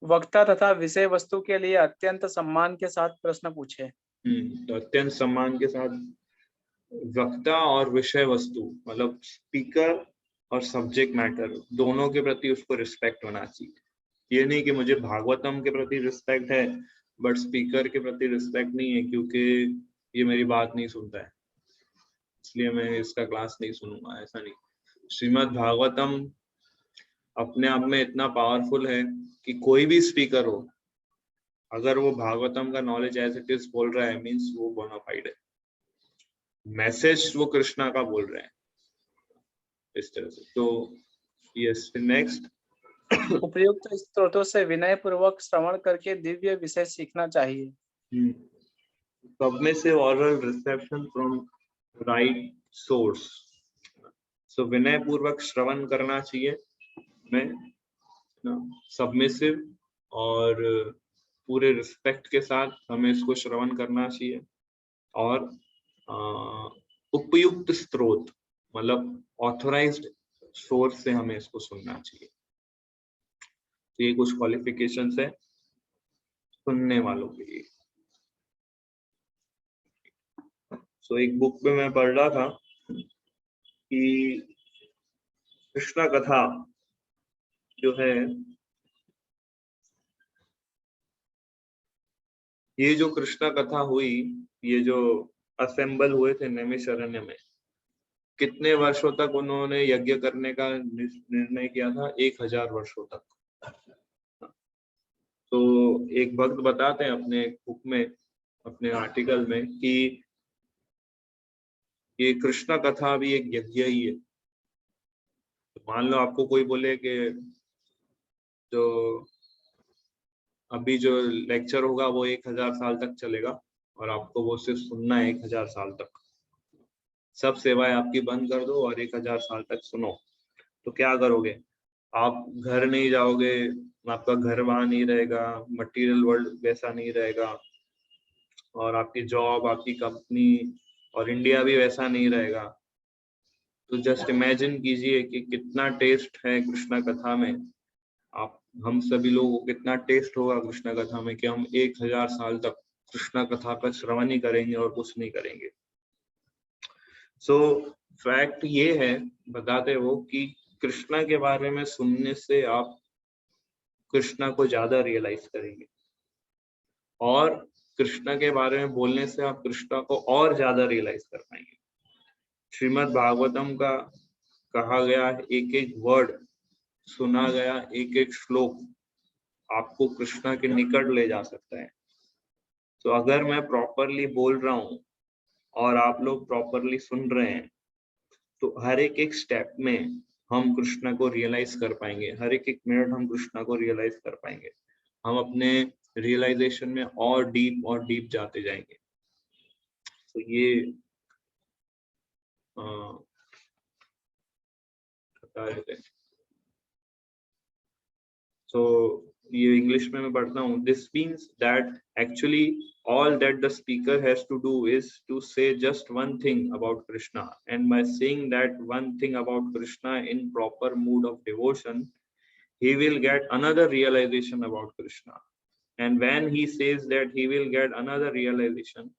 वक्ता तथा विषय वस्तु के लिए अत्यंत सम्मान के साथ प्रश्न पूछे। तो अत्यंत सम्मान के साथ वक्ता और विषय वस्तु, मतलब स्पीकर और सब्जेक्ट मैटर, दोनों के प्रति उसको रिस्पेक्ट होना चाहिए। ये नहीं कि मुझे भागवतम के प्रति रिस्पेक्ट है बट स्पीकर के प्रति रिस्पेक्ट नहीं है, क्योंकि ये मेरी बात नहीं सुनता है इसलिए मैं इसका क्लास नहीं सुनूंगा, ऐसा नहीं। श्रीमद् भागवतम अपने आप में इतना पावरफुल है कि कोई भी स्पीकर हो, अगर वो भागवतम का नॉलेज एज इट इज बोल रहा है, मीन्स वो बोनाफाइड है, मैसेज वो कृष्णा का बोल रहे हैं, इस तरह से। तो यस, नेक्स्ट, उपयुक्त स्रोतों से विनय पूर्वक श्रवण करके दिव्य विषय सीखना चाहिए। Submissive aural reception from right source. So विनय पूर्वक श्रवण करना चाहिए हमें, सबमिसिव और पूरे रिस्पेक्ट के साथ हमें इसको श्रवण करना चाहिए। और उपयुक्त स्रोत, मतलब ऑथोराइज्ड सोर्स से हमें इसको सुनना चाहिए। तो ये कुछ क्वालिफिकेशंस है सुनने वालों के लिए। सो एक बुक में मैं पढ़ रहा था कि कृष्ण कथा जो है, ये जो कृष्ण कथा हुई, ये जो असेंबल हुए थे नैमिषारण्य में, कितने वर्षों तक उन्होंने यज्ञ करने का निर्णय किया था? 1000 वर्षों तक। तो एक भक्त बताते हैं अपने बुक में, अपने आर्टिकल में, कि ये कृष्ण कथा भी एक यज्ञ ही है। तो मान लो आपको कोई बोले कि तो अभी जो लेक्चर होगा वो 1000 साल तक चलेगा और आपको वो सिर्फ सुनना है 1000 साल तक। सब सेवाएं आपकी बंद कर दो और 1000 साल तक सुनो। तो क्या करोगे? आप घर नहीं जाओगे, आपका घर वहां नहीं रहेगा, मटेरियल वर्ल्ड वैसा नहीं रहेगा, और आपकी जॉब, आपकी कंपनी और इंडिया भी वैसा नहीं रहेगा। तो जस्ट इमेजिन कीजिए कि कितना टेस्ट है कृष्णा कथा में। आप हम सभी लोगों को कितना टेस्ट होगा कृष्णा कथा में कि हम 1000 साल तक कृष्णा कथा का श्रवण ही करेंगे और कुछ नहीं करेंगे। सो फैक्ट ये है, बताते हो कि कृष्णा के बारे में सुनने से आप कृष्णा को ज्यादा रियलाइज करेंगे, और कृष्णा के बारे में बोलने से आप कृष्णा को और ज्यादा रियलाइज कर पाएंगे। श्रीमद् भागवतम का कहा गया एक एक वर्ड, सुना गया एक एक श्लोक आपको कृष्णा के निकट ले जा सकता है। तो अगर मैं प्रॉपरली बोल रहा हूँ और आप लोग प्रॉपरली सुन रहे हैं, तो हर एक एक स्टेप में हम कृष्णा को रियलाइज कर पाएंगे, हर एक एक मिनट हम कृष्णा को रियलाइज कर पाएंगे। हम अपने रियलाइजेशन में और डीप जाते जाएंगे। तो ये बता रहे थे। So ये इंग्लिश में मैं पढ़ता हूँ। This means that actually all that the speaker has to do is to say just one thing about Krishna, and by saying that one thing about Krishna in proper mood of devotion, he will get another realization about Krishna. And when he says that, he will get another realization.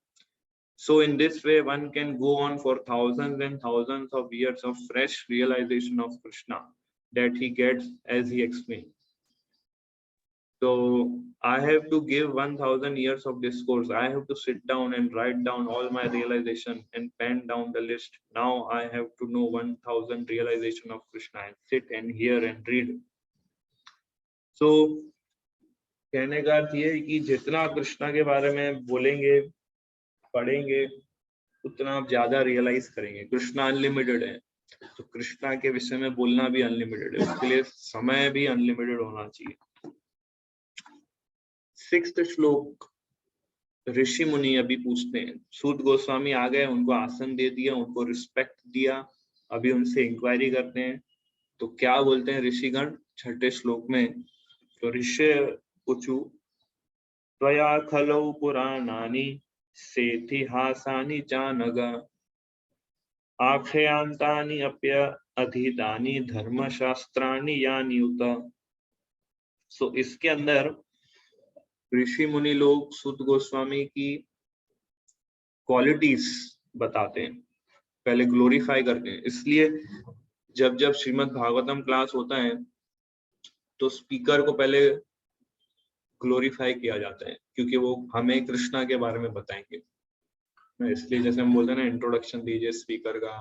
So in this way, one can go on for thousands and thousands of years of fresh realization of Krishna that he gets as he explains. So I have to give 1000 years of discourse. I have to sit down and write down all my realization and pen down the list. Now I have to know 1000 realization of Krishna and sit and hear and read. So कहने का अर्थ ये है कि जितना आप कृष्णा के बारे में बोलेंगे, पढ़ेंगे, उतना आप ज्यादा रियलाइज करेंगे। कृष्णा अनलिमिटेड है, तो कृष्णा के विषय में बोलना भी अनलिमिटेड है, उसके लिए समय भी अनलिमिटेड होना चाहिए। 6th श्लोक ऋषि मुनि अभी पूछते हैं। सूत गोस्वामी आ गए, उनको आसन दे दिया, उनको रिस्पेक्ट दिया, अभी उनसे इंक्वायरी करते हैं। तो क्या बोलते हैं ऋषिगण 6ठे श्लोक में? तो ऋषि पूछू त्वया खलौ पुराणानि सेतिहासानि जानग आख्यान्तानि अप्य अधीतानि धर्मशास्त्राणि यानि उत। सो इसके अंदर ऋषि मुनि लोग सूत गोस्वामी की क्वालिटीज बताते हैं, पहले ग्लोरीफाई करते हैं। इसलिए जब जब श्रीमद् भागवतम क्लास होता है तो स्पीकर को पहले ग्लोरीफाई किया जाता है, क्योंकि वो हमें कृष्णा के बारे में बताएंगे। इसलिए जैसे हम बोलते हैं ना, इंट्रोडक्शन दीजिए स्पीकर का,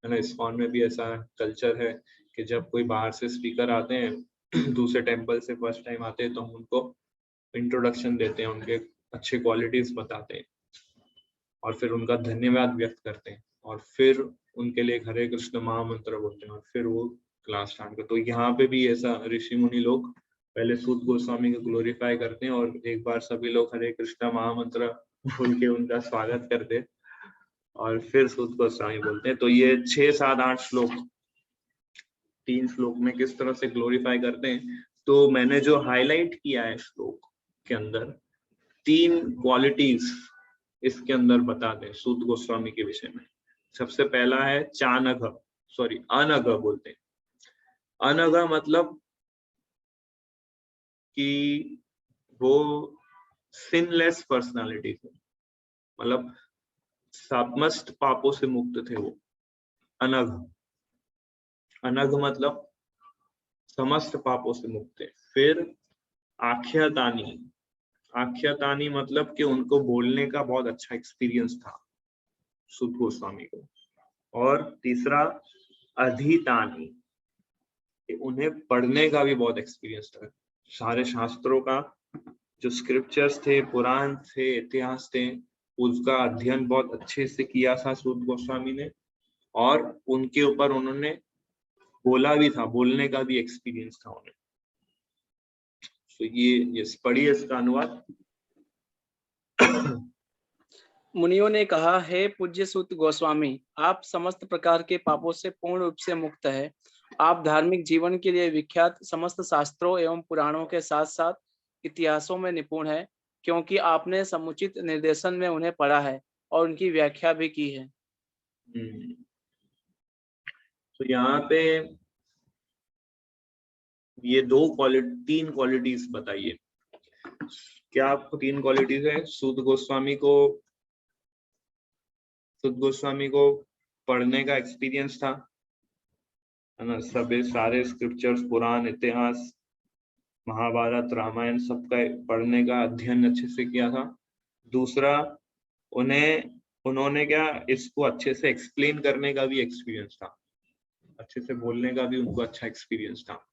है ना। इस्कॉन में भी ऐसा कल्चर है कि जब कोई बाहर से स्पीकर आते हैं, दूसरे टेम्पल से फर्स्ट टाइम आते हैं, तो हम उनको इंट्रोडक्शन देते हैं, उनके अच्छे क्वालिटीज बताते हैं और फिर उनका धन्यवाद व्यक्त करते हैं, और फिर उनके लिए हरे कृष्ण महामंत्र बोलते हैं, और फिर वो क्लास स्टार्ट करते। तो यहाँ पे भी ऐसा ऋषि मुनि लोग पहले सूत गोस्वामी को ग्लोरीफाई करते हैं, और एक बार सभी लोग हरे कृष्ण महामंत्र बोल के उनका स्वागत करते हैं, और फिर सूत गोस्वामी बोलते हैं। तो ये 6, 7, 8 श्लोक, 3 श्लोक में किस तरह से ग्लोरीफाई करते हैं। तो मैंने जो हाईलाइट किया है श्लोक के अंदर, 3 क्वालिटीज इसके अंदर बताते हैं सूत गोस्वामी के विषय में। सबसे पहला है चानघ, सॉरी अनघ बोलते हैं। अनघ मतलब कि वो सिनलेस पर्सनालिटी थे, मतलब समस्त पापों से मुक्त थे वो। अनघ, अनघ मतलब समस्त पापों से मुक्त थे। फिर आख्यातानी, आख्यातानी मतलब कि उनको बोलने का बहुत अच्छा एक्सपीरियंस था सूत गोस्वामी को। और तीसरा अधीतानी, उन्हें पढ़ने का भी बहुत एक्सपीरियंस था। सारे शास्त्रों का जो स्क्रिप्चर्स थे, पुराण थे, इतिहास थे, उसका अध्ययन बहुत अच्छे से किया था सूत गोस्वामी ने, और उनके ऊपर उन्होंने बोला भी था, बोलने का भी एक्सपीरियंस था उन्हें। तो ये पढ़िए इसका अनुवाद। मुनियों ने कहा, हे पूज्य सुत गोस्वामी, आप समस्त प्रकार के पापों से पूर्ण रूप से मुक्त है। आप धार्मिक जीवन के लिए विख्यात समस्त शास्त्रों एवं पुराणों के साथ साथ इतिहासों में निपुण है, क्योंकि आपने समुचित निर्देशन में उन्हें पढ़ा है और उनकी व्याख्या भी की है। तो यहाँ पे ये तीन क्वालिटीज बताइए। क्या आपको तीन क्वालिटीज है? सूत गोस्वामी को पढ़ने का एक्सपीरियंस था, है ना, सारे स्क्रिप्चर्स, पुराण, इतिहास, महाभारत, रामायण सबका पढ़ने का अध्ययन अच्छे से किया था। दूसरा, उन्होंने क्या इसको अच्छे से एक्सप्लेन करने का भी एक्सपीरियंस था, अच्छे से बोलने का भी उनको अच्छा एक्सपीरियंस था।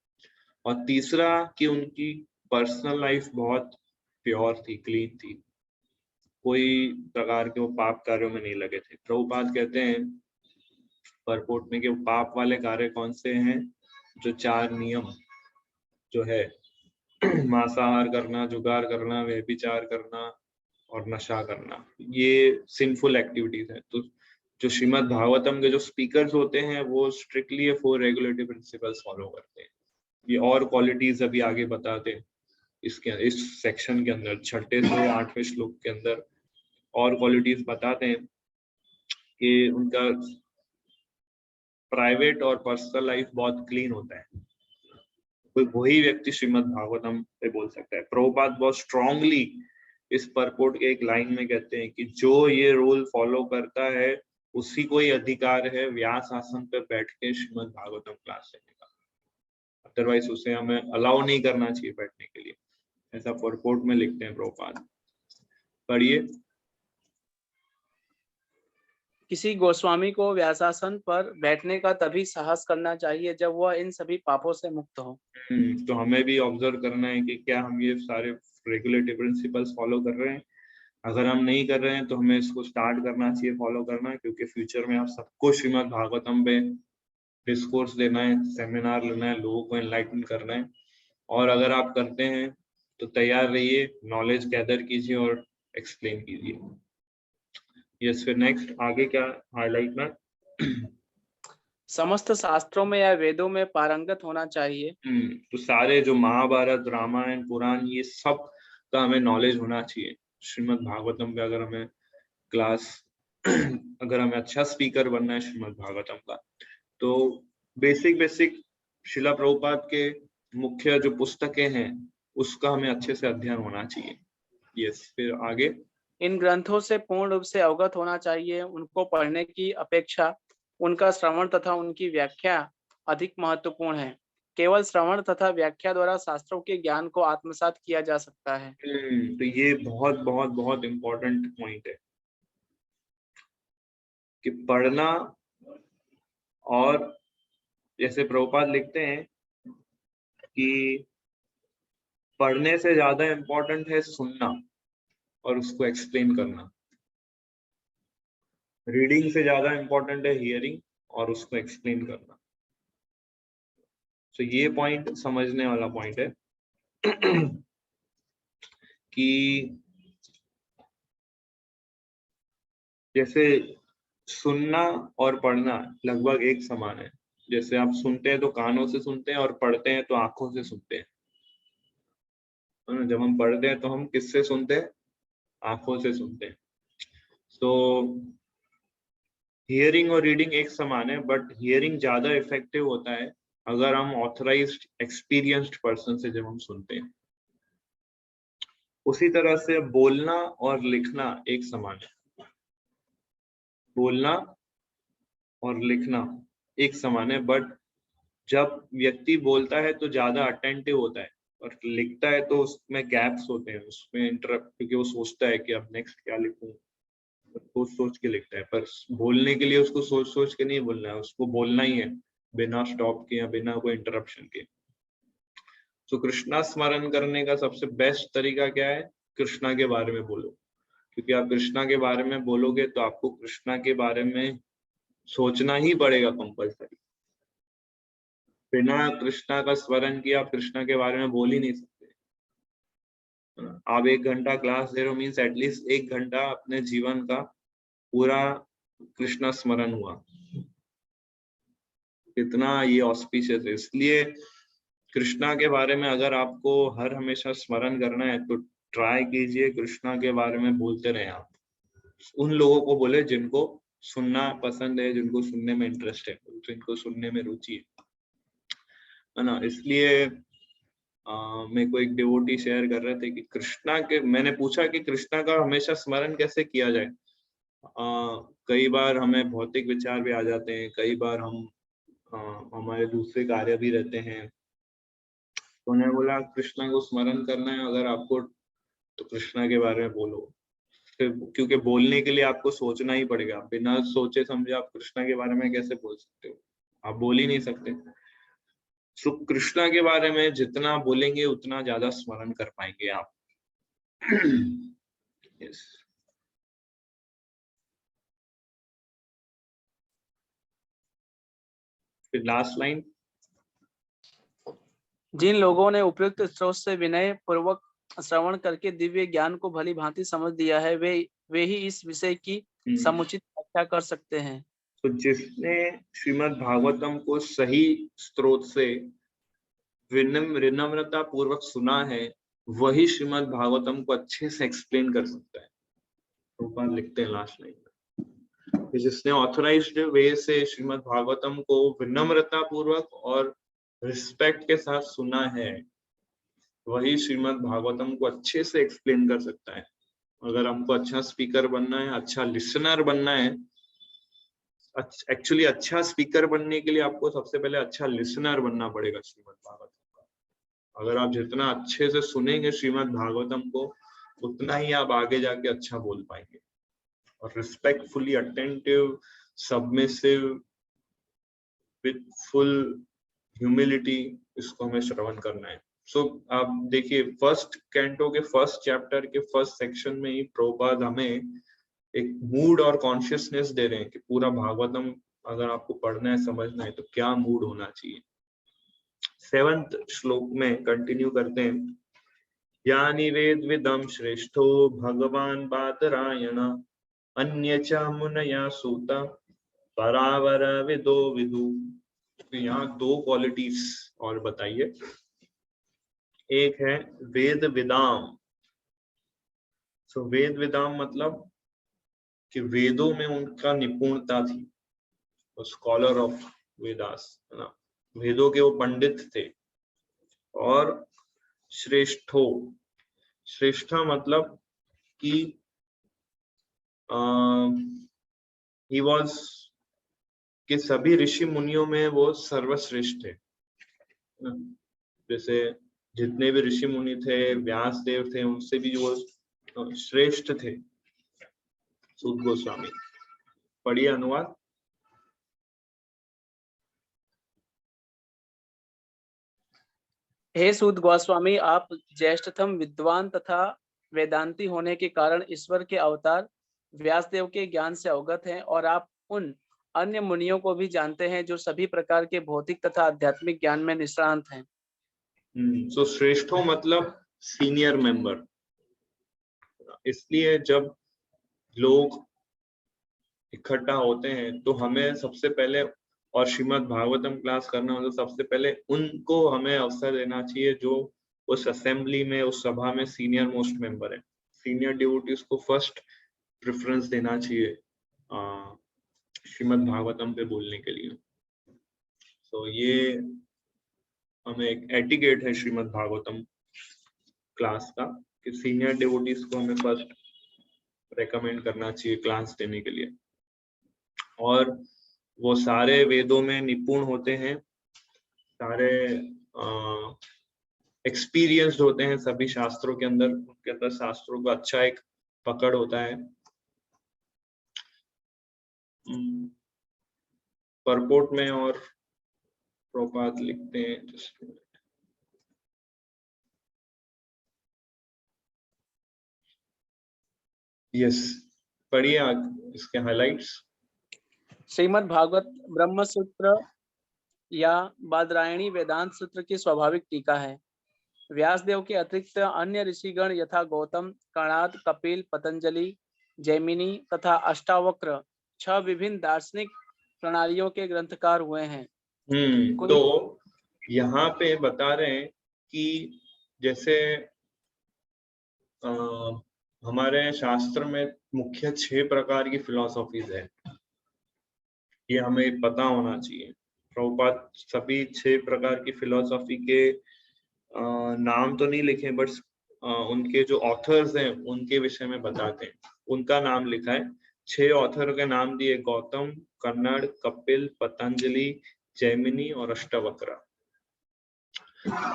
और तीसरा कि उनकी पर्सनल लाइफ बहुत प्योर थी, क्लीन थी, कोई प्रकार के वो पाप कार्यों में नहीं लगे थे। प्रभुपाद कहते हैं परपोर्ट में कि पाप वाले कार्य कौन से हैं? जो 4 नियम जो है, मांसाहार करना, जुगार करना, व्यभिचार करना और नशा करना, ये सिंफुल एक्टिविटीज है। तो जो श्रीमद् भागवतम के जो स्पीकर्स होते हैं वो स्ट्रिक्टली 4 रेगुलेटरी प्रिंसिपल्स फॉलो करते हैं। ये और क्वालिटीज अभी आगे बताते हैं इस सेक्शन के अंदर, 6 से 8वें श्लोक के अंदर और क्वालिटीज बताते हैं कि उनका प्राइवेट और पर्सनल लाइफ बहुत क्लीन होता है। कोई वही व्यक्ति श्रीमद् भागवतम पे बोल सकता है। प्रभुपाद बहुत स्ट्रांगली इस परपोर्ट के एक लाइन में कहते हैं कि जो ये रूल फॉलो करता है उसी को ही अधिकार है व्यास आसन पे बैठ के श्रीमद् भागवतम क्लास लेने का, अदरवाइज उसे हमें अलाउ नहीं करना चाहिए बैठने के लिए, ऐसा परपोर्ट में लिखते हैं प्रभुपाद। पढ़िए। किसी गोस्वामी को व्यासासन पर बैठने का तभी साहस करना चाहिए जब वह इन सभी पापों से मुक्त हो। तो हमें भी ऑब्जर्व करना है कि क्या हम ये सारे रेगुलेटरी प्रिंसिपल्स फॉलो कर रहे हैं। अगर हम नहीं कर रहे हैं तो हमें इसको स्टार्ट करना चाहिए फॉलो करना, क्योंकि फ्यूचर में आप सबको श्रीमद् भागवतम पे डिस्कोर्स देना है, सेमिनार लेना है, लोगों को एनलाइटन करना है। और अगर आप करते हैं तो तैयार रहिए, नॉलेज गैदर कीजिए और एक्सप्लेन कीजिए। यस, फिर नेक्स्ट आगे क्या हाईलाइट में? समस्त शास्त्रों में या वेदों में पारंगत होना चाहिए। तो सारे जो महाभारत, रामायण, पुराण, ये सब का हमें नॉलेज होना चाहिए। श्रीमद् भागवतम पे अगर हमें क्लास अगर हमें अच्छा स्पीकर बनना है श्रीमद् भागवतम का, तो बेसिक शिला प्रभुपाद के मुख्य जो पुस्तकें हैं उसका हमें अच्छे से अध्ययन होना चाहिए। यस, फिर आगे। इन ग्रंथों से पूर्ण रूप से अवगत होना चाहिए। उनको पढ़ने की अपेक्षा उनका श्रवण तथा उनकी व्याख्या अधिक महत्वपूर्ण है। केवल श्रवण तथा व्याख्या द्वारा शास्त्रों के ज्ञान को आत्मसात किया जा सकता है। तो ये बहुत बहुत बहुत इम्पोर्टेंट पॉइंट है कि पढ़ना, और जैसे प्रभुपाद लिखते हैं कि पढ़ने से ज्यादा इम्पोर्टेंट है सुनना और उसको एक्सप्लेन करना। रीडिंग से ज्यादा इम्पोर्टेंट है हियरिंग और उसको एक्सप्लेन करना। तो ये पॉइंट समझने वाला पॉइंट है कि जैसे सुनना और पढ़ना लगभग एक समान है। जैसे आप सुनते हैं तो कानों से सुनते हैं और पढ़ते हैं तो आंखों से सुनते हैं। जब हम पढ़ते हैं तो हम किससे सुनते हैं? आंखों से सुनते हैं। तो हियरिंग और रीडिंग एक समान है, बट हियरिंग ज्यादा इफेक्टिव होता है अगर हम ऑथराइज्ड एक्सपीरियंस्ड पर्सन से जब हम सुनते हैं। उसी तरह से बोलना और लिखना एक समान है। बोलना और लिखना एक समान है, बट जब व्यक्ति बोलता है तो ज्यादा अटेंटिव होता है और लिखता है तो उसमें गैप्स होते हैं, उसमें इंटरप्ट, क्योंकि वो सोचता है कि अब नेक्स्ट क्या लिखूं, सोच के लिखता है। पर बोलने के लिए उसको सोच के नहीं बोलना है, उसको बोलना ही है बिना स्टॉप के या बिना कोई इंटरप्शन के। तो कृष्णा स्मरण करने का सबसे बेस्ट तरीका क्या है? कृष्णा के बारे में बोलो, क्योंकि आप कृष्णा के बारे में बोलोगे तो आपको कृष्णा के बारे में सोचना ही पड़ेगा कंपल्सरी। बिना कृष्णा का स्मरण किए आप कृष्णा के बारे में बोल ही नहीं सकते। आप 1 घंटा क्लास दे रहे हो मीन्स एटलीस्ट 1 घंटा अपने जीवन का पूरा कृष्णा स्मरण हुआ। कितना ये ऑस्पिशियस है। इसलिए कृष्णा के बारे में अगर आपको हर हमेशा स्मरण करना है तो ट्राई कीजिए कृष्णा के बारे में बोलते रहे आप। उन लोगों को बोले जिनको सुनना पसंद है, जिनको सुनने में इंटरेस्ट है, जिनको सुनने में रुचि है ना। इसलिए मेरे को एक डिवोटी शेयर कर रहे थे कि कृष्णा के, मैंने पूछा कि कृष्णा का हमेशा स्मरण कैसे किया जाए। कई बार हमें भौतिक विचार भी आ जाते हैं, कई बार हम हमारे दूसरे कार्य भी रहते हैं। तो उन्होंने बोला कृष्णा को स्मरण करना है अगर आपको तो कृष्णा के बारे में बोलो। फिर क्योंकि बोलने के लिए आपको सोचना ही पड़ेगा, बिना सोचे समझे आप कृष्णा के बारे में कैसे बोल सकते हो, आप बोल ही नहीं सकते। सो कृष्णा के बारे में जितना बोलेंगे उतना ज्यादा स्मरण कर पाएंगे आप। yes. फिर लास्ट लाइन, जिन लोगों ने उपयुक्त स्रोत से विनय पूर्वक श्रवण करके दिव्य ज्ञान को भली भांति समझ दिया है, वे ही इस विषय की समुचित व्याख्या कर सकते हैं। तो जिसने श्रीमद् भागवतम को सही स्रोत से विनम्रता पूर्वक सुना है वही श्रीमद् भागवतम को अच्छे से एक्सप्लेन कर सकता है। तो लिखते हैं लास्ट लाइन में, जिसने ऑथराइज्ड वे से श्रीमद् भागवतम को विनम्रता पूर्वक और रिस्पेक्ट के साथ सुना है वही श्रीमद् भागवतम को अच्छे से एक्सप्लेन कर सकता है। अगर हमको अच्छा स्पीकर बनना है, अच्छा लिसनर बनना है, एक्चुअली अच्छा स्पीकर बनने के लिए आपको सबसे पहले अच्छा लिसनर बनना पड़ेगा श्रीमद् भागवतम का। अगर आप जितना अच्छे से सुनेंगे श्रीमद् भागवतम को उतना ही आप आगे जाके अच्छा बोल पाएंगे। और respectfully attentive, submissive, with full humility इसको हमें श्रवण करना है। सो आप देखिए फर्स्ट कैंटो के फर्स्ट चैप्टर के फर्स्ट सेक्शन में ही प्रभुपाद हमें एक मूड और कॉन्शियसनेस दे रहे हैं कि पूरा भागवतम अगर आपको पढ़ना है, समझना है तो क्या मूड होना चाहिए। 7th श्लोक में कंटिन्यू करते हैं, यानि वेद विदम श्रेष्ठो भगवान बादरायण अन्य च मुनया सूता परावर विदो विदु। तो यहाँ 2 क्वालिटीज और बताइए। एक है वेद विदाम। सो वेद विदाम मतलब कि वेदों में उनका निपुणता थी, स्कॉलर ऑफ वेदास है ना, वेदों के वो पंडित थे। और श्रेष्ठो, श्रेष्ठा मतलब कि ही वाज, कि सभी ऋषि मुनियों में वो सर्वश्रेष्ठ थे। जैसे जितने भी ऋषि मुनि थे, व्यास देव थे, उनसे भी वो श्रेष्ठ थे। सूत गोस्वामी, पढ़िए अनुवाद। हे सूत गोस्वामी, आप ज्येष्ठतम विद्वान तथा वेदांती होने के कारण ईश्वर के अवतार व्यासदेव के ज्ञान से अवगत हैं और आप उन अन्य मुनियों को भी जानते हैं जो सभी प्रकार के भौतिक तथा आध्यात्मिक ज्ञान में निष्णांत हैं। सो श्रेष्ठों मतलब सीनियर मेंबर। इसलिए जब लोग इकट्ठा होते हैं तो हमें सबसे पहले, और श्रीमद् भागवतम क्लास करना मतलब सबसे पहले उनको हमें अवसर देना चाहिए जो उस असेंबली में, उस सभा में सीनियर मोस्ट मेंबर है। सीनियर डिवोटीज को फर्स्ट प्रेफरेंस देना चाहिए श्रीमद् भागवतम पे बोलने के लिए। तो ये हमें एक एटिकेट है श्रीमद् भागवतम क्लास का कि सीनियर डिवोटीज को हमें फर्स्ट रेकमेंड करना चाहिए क्लास देने के लिए। और वो सारे वेदों में निपुण होते हैं, सारे एक्सपीरियंस्ड होते हैं सभी शास्त्रों के अंदर, उनके अंदर शास्त्रों का अच्छा एक पकड़ होता है। परपोर्ट में और प्रभुपाद लिखते हैं, यस पढ़िए इसके हाइलाइट्स। श्रीमद् भागवत ब्रह्म सूत्र या बादरायणी वेदांत सूत्र की स्वाभाविक टीका है। व्यासदेव के अतिरिक्त अन्य ऋषिगण यथा गौतम, कणाद, कपिल, पतंजलि, जैमिनी तथा अष्टावक्र 6 विभिन्न दार्शनिक प्रणालियों के ग्रंथकार हुए हैं। तो यहाँ पे बता रहे हैं कि जैसे हमारे शास्त्र में मुख्य 6 प्रकार की फिलॉसफीज है, ये हमें पता होना चाहिए। प्रभुपाद सभी 6 प्रकार की फिलॉसफी के नाम तो नहीं लिखे, बट उनके जो ऑथर्स हैं उनके विषय में बताते हैं, उनका नाम लिखा है। 6 ऑथर के नाम दिए, गौतम, कन्नड़, कपिल, पतंजलि, जैमिनी और अष्टावक्र।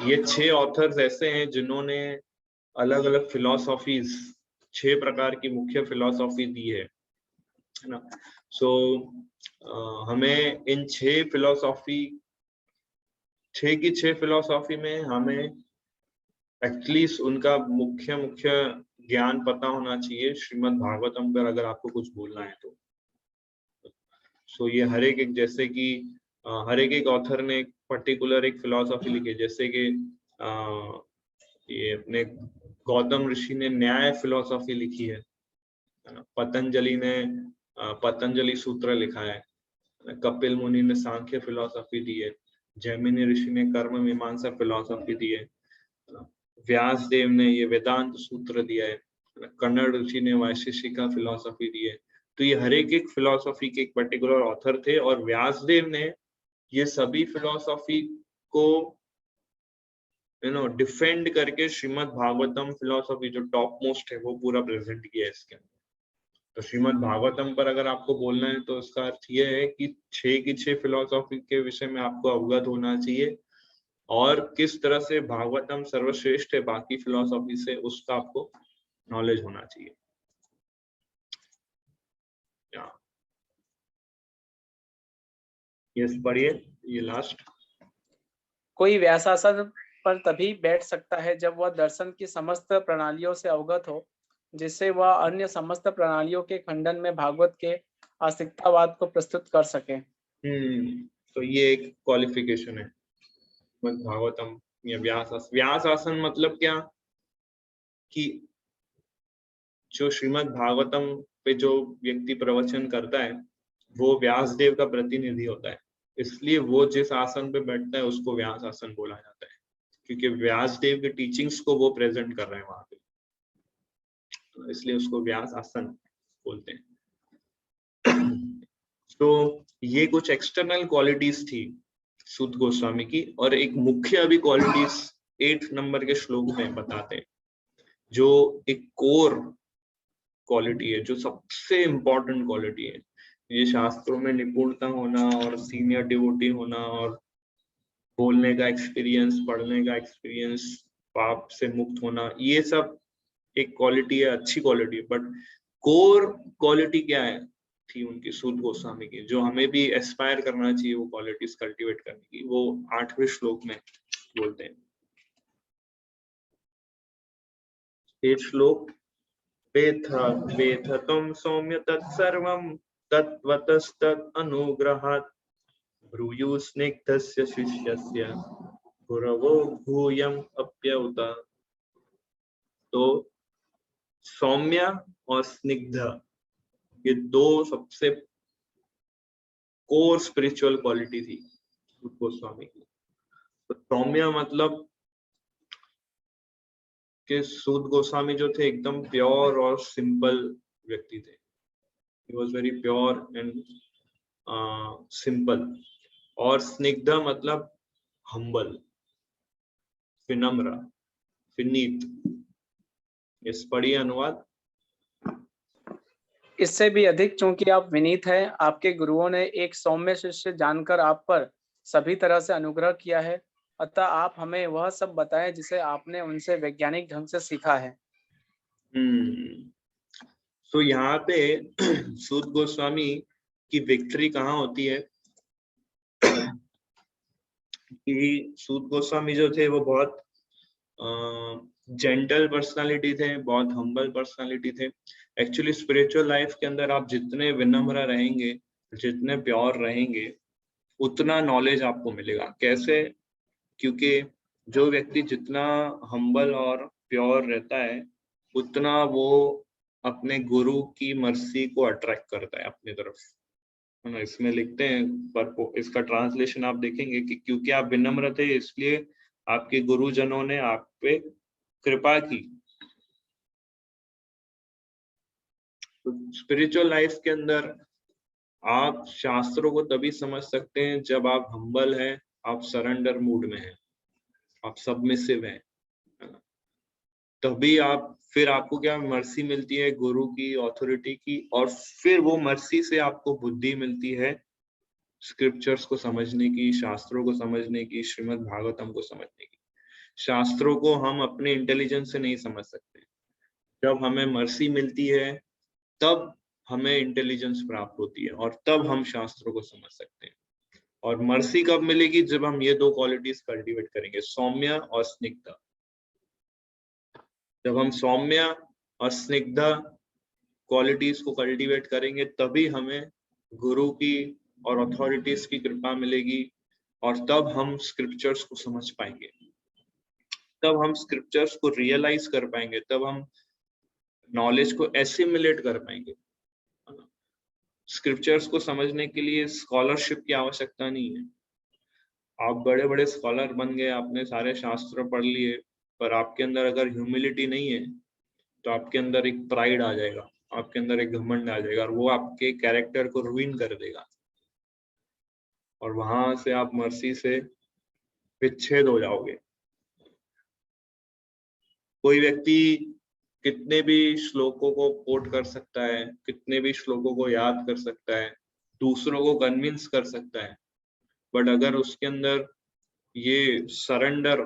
ये 6 ऑथर्स ऐसे हैं जिन्होंने अलग अलग फिलॉसफीज, 6 प्रकार की मुख्य फिलॉसफी दी है ना। सो हमें इन 6 फिलॉसफी, 6 की 6 फिलॉसफी में हमें एटलीस्ट उनका मुख्य ज्ञान पता होना चाहिए श्रीमद् भागवतम पर, अगर आपको कुछ बोलना है तो। सो ये हर एक जैसे कि हर एक ऑथर ने एक पर्टिकुलर एक फिलॉसफी लिखी है, जैसे कि ये अपने गौतम ऋषि ने न्याय फिलॉसफी लिखी है, पतंजलि ने पतंजलि सूत्र लिखा है, कपिल मुनि ने सांख्य फिलॉसफी दी है, जैमिनी ऋषि ने कर्म मीमांसा फिलॉसफी दी है, व्यासदेव ने ये वेदांत सूत्र दिया है, कन्नड़ ऋषि ने वैशेषिका फिलॉसफी दी है। तो ये हर एक फिलॉसफी के एक पर्टिकुलर ऑथर थे, और व्यासदेव ने ये सभी फिलॉसफी को डिफेंड करके श्रीमद् भागवतम फिलॉसफी जो टॉप मोस्ट है वो पूरा प्रेजेंट किया है इसके अंदर। तो श्रीमद् भागवतम पर अगर आपको बोलना है तो इसका अर्थ ये है कि 6 की 6 फिलॉसफी के विषय में आपको अवगत होना चाहिए, और किस तरह से भागवतम सर्वश्रेष्ठ है बाकी फिलॉसफी से, उसका आपको नॉलेज होना चाहिए। यस, पढ़िए ये लास्ट। कोई व्यासासन पर तभी बैठ सकता है जब वह दर्शन की समस्त प्रणालियों से अवगत हो, जिससे वह अन्य समस्त प्रणालियों के खंडन में भागवत के आस्तिकतावाद को प्रस्तुत कर सके। तो ये एक क्वालिफिकेशन है भागवतम या व्यास आसन मतलब क्या कि जो श्रीमद् भागवतम पे जो व्यक्ति प्रवचन करता है वो व्यासदेव का प्रतिनिधि होता है, इसलिए वो जिस आसन पे बैठता है उसको व्यास आसन बोला जाता है, क्योंकि व्यासदेव के टीचिंग्स को वो प्रेजेंट कर रहे हैं वहां पे, तो इसलिए उसको व्यास आसन बोलते हैं। तो ये कुछ एक्सटर्नल क्वालिटीज थी सूत गोस्वामी की, और एक मुख्य अभी क्वालिटीज 8 नंबर के श्लोक में बताते हैं, जो एक कोर क्वालिटी है, जो सबसे इम्पोर्टेंट क्वालिटी है। ये शास्त्रों में निपुणता होना और सीनियर डिवोटी होना और बोलने का एक्सपीरियंस, पढ़ने का एक्सपीरियंस, पाप से मुक्त होना, ये सब एक क्वालिटी है, अच्छी क्वालिटी है। बट कोर क्वालिटी क्या है थी उनकी सूत गोस्वामी की, जो हमें भी एस्पायर करना चाहिए वो क्वालिटीज कल्टीवेट करने की, वो 8वें श्लोक में बोलते हैं। ये श्लोक वेथतं सौम्य तत्सर्वं तत्त्वतस्तत् अनुग्रहात् ब्रूयु स्निग्धस्य शिष्यस्य गुरवो भूयम् अप्यउत। तो सौम्य और स्निग्ध, ये 2 सबसे कोर स्पिरिचुअल क्वालिटी थी गोस्वामी की। तो सौम्य मतलब कि सूत गोस्वामी जो थे एकदम प्योर और सिंपल व्यक्ति थे, he was very pure and simple। और स्निग्ध मतलब हम्बल, विनम्र, विनीत। इस पढ़िए अनुवाद। इससे भी अधिक चूंकि आप विनीत हैं, आपके गुरुओं ने एक सौम्य शिष्य जानकर आप पर सभी तरह से अनुग्रह किया है, अतः आप हमें वह सब बताएं जिसे आपने उनसे वैज्ञानिक ढंग से सीखा है। तो यहाँ पे सूत गोस्वामी की विक्ट्री कहाँ होती है कि सूत गोस्वामी जो थे वो बहुत जेंटल पर्सनालिटी थे, बहुत हम्बल पर्सनालिटी थे। एक्चुअली स्पिरिचुअल लाइफ के अंदर आप जितने विनम्र रहेंगे, जितने प्योर रहेंगे, उतना नॉलेज आपको मिलेगा। कैसे? क्योंकि जो व्यक्ति जितना हम्बल और प्योर रहता है उतना वो अपने गुरु की मर्सी को अट्रैक्ट करता है अपनी तरफ, है ना। इसमें लिखते हैं, पर इसका ट्रांसलेशन आप देखेंगे कि क्योंकि आप विनम्र थे इसलिए आपके गुरुजनों ने आप पे कृपा की। तो स्पिरिचुअल लाइफ के अंदर आप शास्त्रों को तभी समझ सकते हैं जब आप हम्बल हैं, आप सरेंडर मूड में हैं, आप सबमिसिव हैं, है ना। तभी आप, फिर आपको क्या मर्सी मिलती है गुरु की, ऑथोरिटी की, और फिर वो मर्सी से आपको बुद्धि मिलती है स्क्रिप्चर्स को समझने की, शास्त्रों को समझने की, श्रीमद् भागवतम को समझने की। शास्त्रों को हम अपने इंटेलिजेंस से नहीं समझ सकते। जब हमें मर्सी मिलती है तब हमें इंटेलिजेंस प्राप्त होती है और तब हम शास्त्रों को समझ सकते हैं। और मर्सी कब मिलेगी? जब हम ये दो क्वालिटीज कल्टीवेट करेंगे, सौम्य और स्निग्धा। जब हम सौम्य और स्निग्धा क्वालिटीज को कल्टीवेट करेंगे तभी हमें गुरु की और अथॉरिटीज की कृपा मिलेगी, और तब हम स्क्रिप्चर्स को समझ पाएंगे, तब हम स्क्रिप्चर्स को रियलाइज कर पाएंगे, तब हम नॉलेज को एसिमिलेट कर पाएंगे। स्क्रिप्चर्स को समझने के लिए स्कॉलरशिप की आवश्यकता नहीं है। आप बड़े बड़े स्कॉलर बन गए, आपने सारे शास्त्र पढ़ लिए, पर आपके अंदर अगर ह्यूमिलिटी नहीं है तो आपके अंदर एक प्राइड आ जाएगा, आपके अंदर एक घमंड आ जाएगा, और वो आपके कैरेक्टर को रुइन कर देगा, और वहां से आप मर्सी से विच्छेद हो जाओगे। कोई व्यक्ति कितने भी श्लोकों को कोट कर सकता है, कितने भी श्लोकों को याद कर सकता है, दूसरों को कन्विंस कर सकता है, बट अगर उसके अंदर ये सरेंडर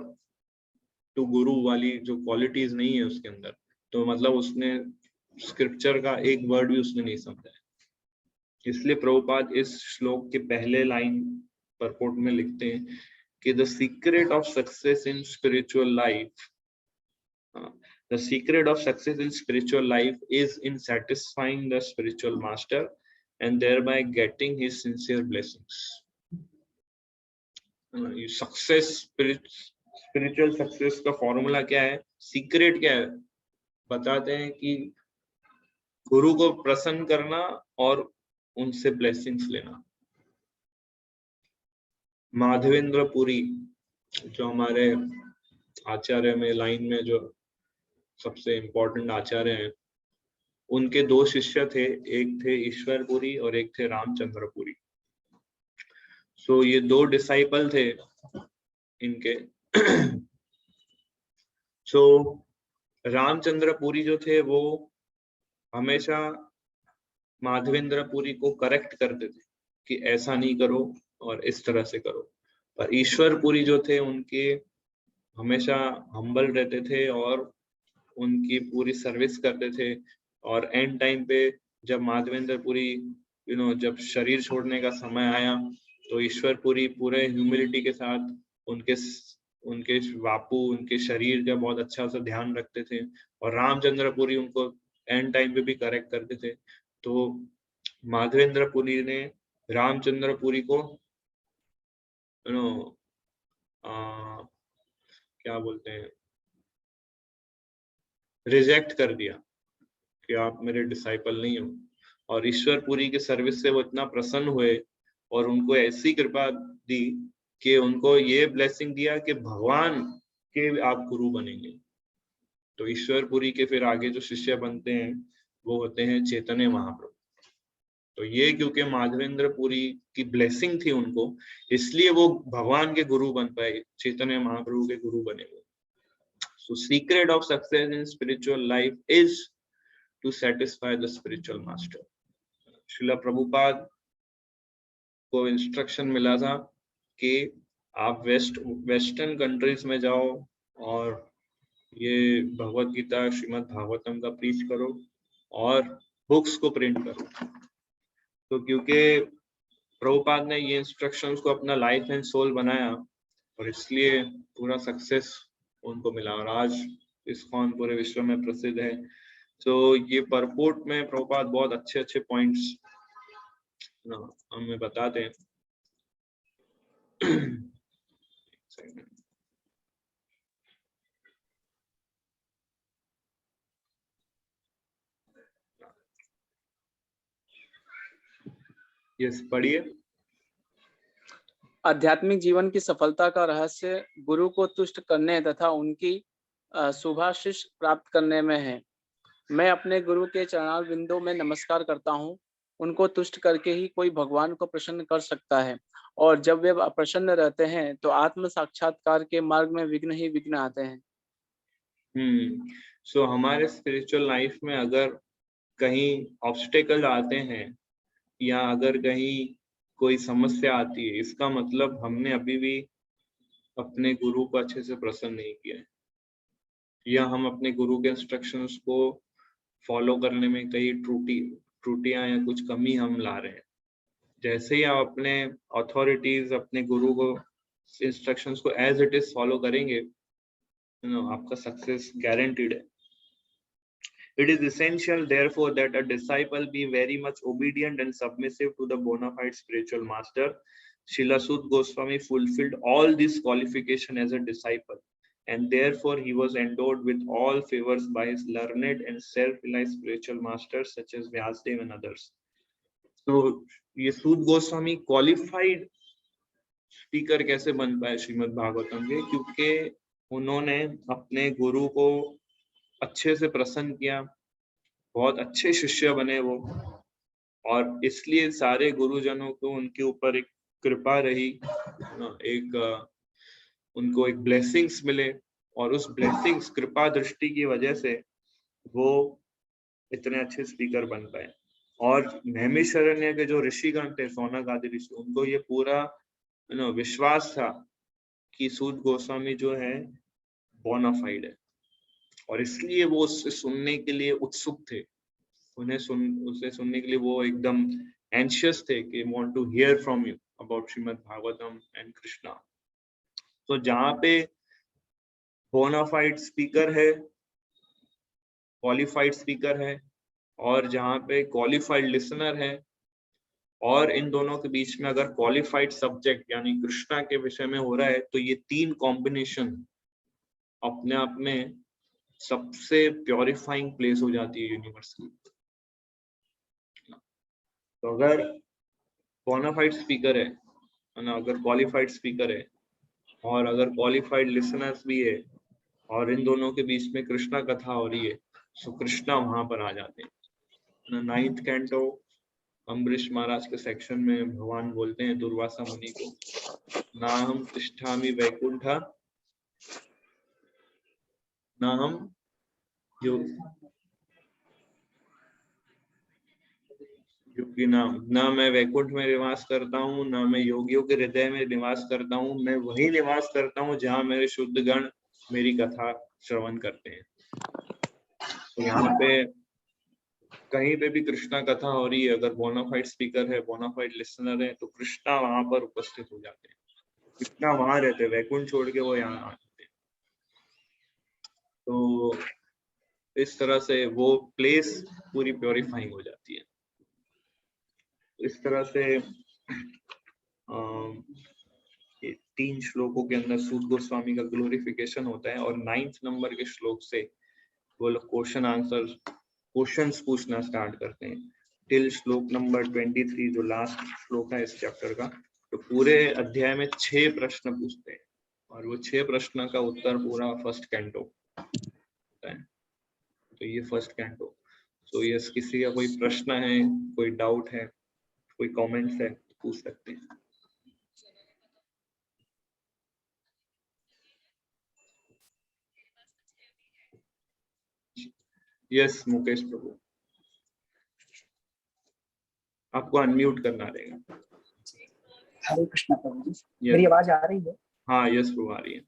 टू गुरु वाली जो क्वालिटीज नहीं है उसके अंदर, तो मतलब उसने स्क्रिप्चर का एक वर्ड भी उसने नहीं समझा है। इसलिए प्रभुपाद इस श्लोक के पहले लाइन परपोर्ट में लिखते हैं कि the secret of success in spiritual life, the secret of success in spiritual life is in satisfying the spiritual master and thereby getting his sincere blessings. Success, spiritual success का formula क्या है, secret क्या है? बताते हैं कि गुरु को प्रसन्न करना और उनसे ब्लेसिंग्स लेना। माधवेंद्र पुरी जो हमारे आचार्य में लाइन में जो सबसे इम्पोर्टेंट आचार्य हैं, उनके दो शिष्य थे, एक थे ईश्वरपुरी और एक थे रामचंद्रपुरी। सो ये दो डिसाइपल थे इनके। सो रामचंद्रपुरी जो थे वो हमेशा माधवेंद्रपुरी को करेक्ट करते थे कि ऐसा नहीं करो और इस तरह से करो, पर ईश्वरपुरी जो थे उनके हमेशा हम्बल रहते थे और उनकी पूरी सर्विस करते थे। और एंड टाइम पे जब माधवेंद्रपुरी जब शरीर छोड़ने का समय आया तो ईश्वरपुरी पूरे ह्यूमिलिटी के साथ उनके बापू, उनके शरीर का बहुत अच्छा सा ध्यान रखते थे, और रामचंद्रपुरी उनको एंड टाइम पे भी करेक्ट करते थे। तो माधवेंद्रपुरी ने रामचंद्रपुरी को क्या बोलते हैं, रिजेक्ट कर दिया कि आप मेरे डिसाइपल नहीं हो। और ईश्वरपुरी के सर्विस से वो इतना प्रसन्न हुए और उनको ऐसी कृपा दी कि उनको ये ब्लेसिंग दिया कि भगवान के आप गुरु बनेंगे। तो ईश्वरपुरी के फिर आगे जो शिष्य बनते हैं वो होते हैं चैतन्य महाप्रभु। तो ये क्योंकि माधवेंद्रपुरी की ब्लेसिंग थी उनको, इसलिए वो भगवान के गुरु बन पाए, चैतन्य महाप्रभु के गुरु बने हुए। So secret of success in spiritual life is to satisfy the spiritual master. Srila Prabhupada को इंस्ट्रक्शन मिला था कि आप वेस्टर्न कंट्रीज में जाओ और ये भगवत गीता, श्रीमद् भागवतम का प्रीच करो और बुक्स को प्रिंट करो। तो क्योंकि प्रभुपाद ने ये इंस्ट्रक्शंस को अपना लाइफ एंड सोल बनाया और इसलिए पूरा सक्सेस उनको मिला, और आज इस्कॉन पूरे विश्व में प्रसिद्ध है। तो ये परपोर्ट में प्रभुपाद बहुत अच्छे अच्छे पॉइंट्स हमें बताते हैं। यस, पढ़िए। आध्यात्मिक जीवन की सफलता का रहस्य गुरु को तुष्ट करने तथा उनकी शुभाशीष प्राप्त करने में है। मैं अपने गुरु के चरणारविंदों में नमस्कार करता हूँ। उनको तुष्ट करके ही कोई भगवान को प्रसन्न कर सकता है, और जब वे अप्रसन्न रहते हैं तो आत्म साक्षात्कार के मार्ग में विघ्न ही विघ्न आते हैं। सो हमारे स्पिरिचुअल लाइफ में अगर कहीं ऑब्स्टेकल आते हैं या अगर कहीं कोई समस्या आती है, इसका मतलब हमने अभी भी अपने गुरु को अच्छे से प्रसन्न नहीं किया है, या हम अपने गुरु के इंस्ट्रक्शंस को फॉलो करने में कई त्रुटियां या कुछ कमी हम ला रहे हैं। जैसे ही आप अपने अथॉरिटीज, अपने गुरु को इंस्ट्रक्शंस को एज इट इज फॉलो करेंगे, आपका सक्सेस गारंटीड है। It is essential, therefore, that a disciple be very much obedient and submissive to the bona fide spiritual master. Srila Sut Goswami fulfilled all these qualifications as a disciple, and therefore he was endowed with all favors by his learned and self-realized spiritual masters such as Vyasdev and others. So, ये सूत Goswami qualified speaker कैसे बन पाए श्रीमद् भागवतम के? क्योंकि उन्होंने अपने गुरु को अच्छे से प्रसन्न किया, बहुत अच्छे शिष्य बने वो, और इसलिए सारे गुरुजनों को उनके ऊपर एक कृपा रही, उनको एक ब्लेसिंग्स मिले, और उस ब्लेसिंग्स, कृपा दृष्टि की वजह से वो इतने अच्छे स्पीकर बन पाए। और नैमिषारण्य के जो ऋषिगण थे, सौनक आदि ऋषि, उनको ये पूरा विश्वास था कि सूत गोस्वामी जो है बोनाफाइड है, और इसलिए वो उससे सुनने के लिए उत्सुक थे। उसे सुनने के लिए वो एकदम एंशियस थे कि want to hear from you about Shrimad Bhagavatam and Krishna. तो जहाँ पे बोनाफाइड स्पीकर है, क्वालिफाइड स्पीकर है, और जहाँ पे क्वालिफाइड लिसनर है, और इन दोनों के बीच में अगर क्वालिफाइड सब्जेक्ट यानी कृष्णा के विषय में हो रहा है, तो ये तीन कॉम्बिनेशन अपने आप में सबसे प्योरिफाइंग प्लेस हो जाती है यूनिवर्स की। तो अगर बोनाफाइड स्पीकर है ना, अगर क्वालिफाइड स्पीकर है, और अगर क्वालिफाइड लिसनर्स भी है, और इन दोनों के बीच में कृष्णा कथा हो रही है, तो कृष्णा वहां पर आ जाते हैं। 9th कैंटो अम्बरीश महाराज के सेक्शन में भगवान बोलते हैं दुर्वासा मुनि को, ना हम तिष्ठामि वैकुंठा ना हम योगी ना मैं वैकुंठ में निवास करता हूँ, ना मैं योगियों के हृदय में निवास करता हूँ, मैं वही निवास करता हूँ जहाँ मेरे शुद्ध गण मेरी कथा श्रवण करते हैं। तो यहाँ पे कहीं पे भी कृष्णा कथा हो रही है, अगर बोनाफाइड स्पीकर है, बोनाफाइड लिसनर है, तो कृष्णा वहां पर उपस्थित हो जाते हैं। कृष्णा वहां रहते हैं, वैकुंठ छोड़ के वो यहाँ आते हैं। तो इस तरह से वो प्लेस पूरी प्योरीफाइंग हो जाती है। इस तरह से ये 3 श्लोकों के अंदर सूत गोस्वामी का ग्लोरिफिकेशन होता है, और 9th नंबर के श्लोक से वो लोग क्वेश्चंस पूछना स्टार्ट करते हैं टिल श्लोक नंबर 23, जो लास्ट श्लोक है इस चैप्टर का। तो पूरे अध्याय में 6 प्रश्न पूछते हैं, और वो 6 प्रश्न का उत्तर पूरा फर्स्ट कैंटो होता है। तो ये फर्स्ट कैंटो। तो यस, किसी का कोई प्रश्न है, कोई डाउट है, कोई कमेंट्स है, तो पूछ सकते हैं। यस मुकेश प्रभु, आपको अनम्यूट करना रहेगा। हरे कृष्णा प्रभु जी, मेरी आवाज आ रही है? हाँ यस प्रभु, आ रही है।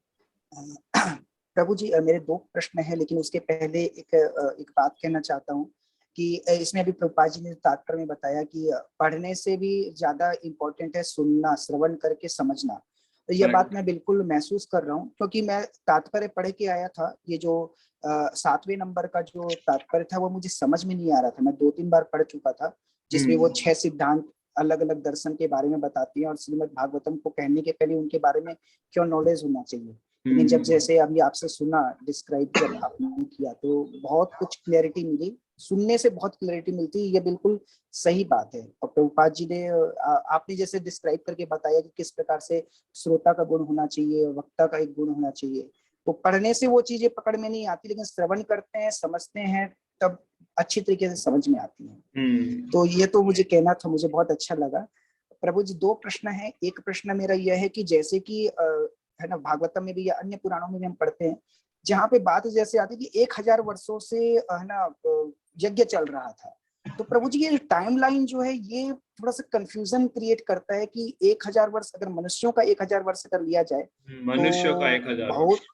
प्रभु जी, मेरे 2 प्रश्न हैं, लेकिन उसके पहले एक बात कहना चाहता हूँ कि इसमें अभी प्रभुपाद जी ने तात्पर्य में बताया कि पढ़ने से भी ज्यादा इम्पोर्टेंट है सुनना, श्रवण करके समझना। तो यह बात मैं बिल्कुल महसूस कर रहा हूँ, क्योंकि मैं तात्पर्य पढ़ के आया था। ये जो 7वें नंबर का जो तात्पर्य था वो मुझे समझ में नहीं आ रहा था। मैं 2-3 बार पढ़ चुका था, जिसमें वो 6 सिद्धांत अलग अलग दर्शन के बारे में बताती हैं, और श्रीमद् भागवतम को कहने के पहले उनके बारे में क्यों नॉलेज होना चाहिए। लेकिन जब जैसे अभी आपसे सुना, डिस्क्राइब जब आपने किया, तो बहुत कुछ क्लैरिटी मिली सुनने से बहुत क्लैरिटी मिलती है, ये बिल्कुल सही बात है। और प्रभुपाद जी ने आपने जैसे डिस्क्राइब करके बताया कि किस प्रकार से श्रोता का गुण होना चाहिए, वक्ता का एक गुण होना चाहिए, तो पढ़ने से वो चीजें पकड़ में नहीं आती, लेकिन श्रवण करते हैं, समझते हैं, तब अच्छी तरीके से समझ में आती है। तो ये तो मुझे कहना था, मुझे बहुत अच्छा लगा। प्रभु जी 2 प्रश्न है। एक प्रश्न मेरा यह है कि जैसे कि है ना, भागवतम में भी या अन्य पुराणों में भी हम पढ़ते हैं, जहाँ पे बात जैसे आती है कि 1000 वर्षों से है ना यज्ञ चल रहा था, तो प्रभु जी ये टाइमलाइन जो है ये थोड़ा सा कंफ्यूजन क्रिएट करता है कि 1000 वर्ष, अगर मनुष्यों का 1000 वर्ष अगर लिया जाए, मनुष्य तो का 1000 बहुत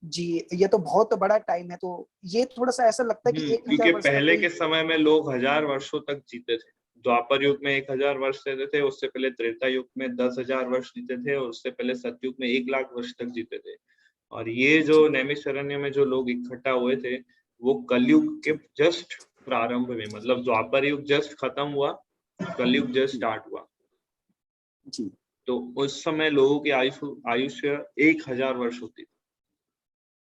जी, ये तो बहुत बड़ा टाइम है। तो ये थोड़ा सा ऐसा लगता है कि 1000 क्योंकि वर्ष का पहले कोई के समय में लोग 1000 वर्षों तक जीते थे। द्वापर युग में 1000 वर्ष रहते थे, उससे पहले त्रेता युग में 10,000 वर्ष जीते थे, और उससे पहले सतयुग में 1 लाख वर्ष तक जीते थे। और ये जो नैमिषारण्य में जो लोग इकट्ठा हुए थे, वो कलयुग के जस्ट प्रारंभ में, मतलब द्वापर युग जस्ट खत्म हुआ, कलयुग जस्ट स्टार्ट हुआ जी। तो उस समय लोगों की आयुष्य 1000 वर्ष होती थी।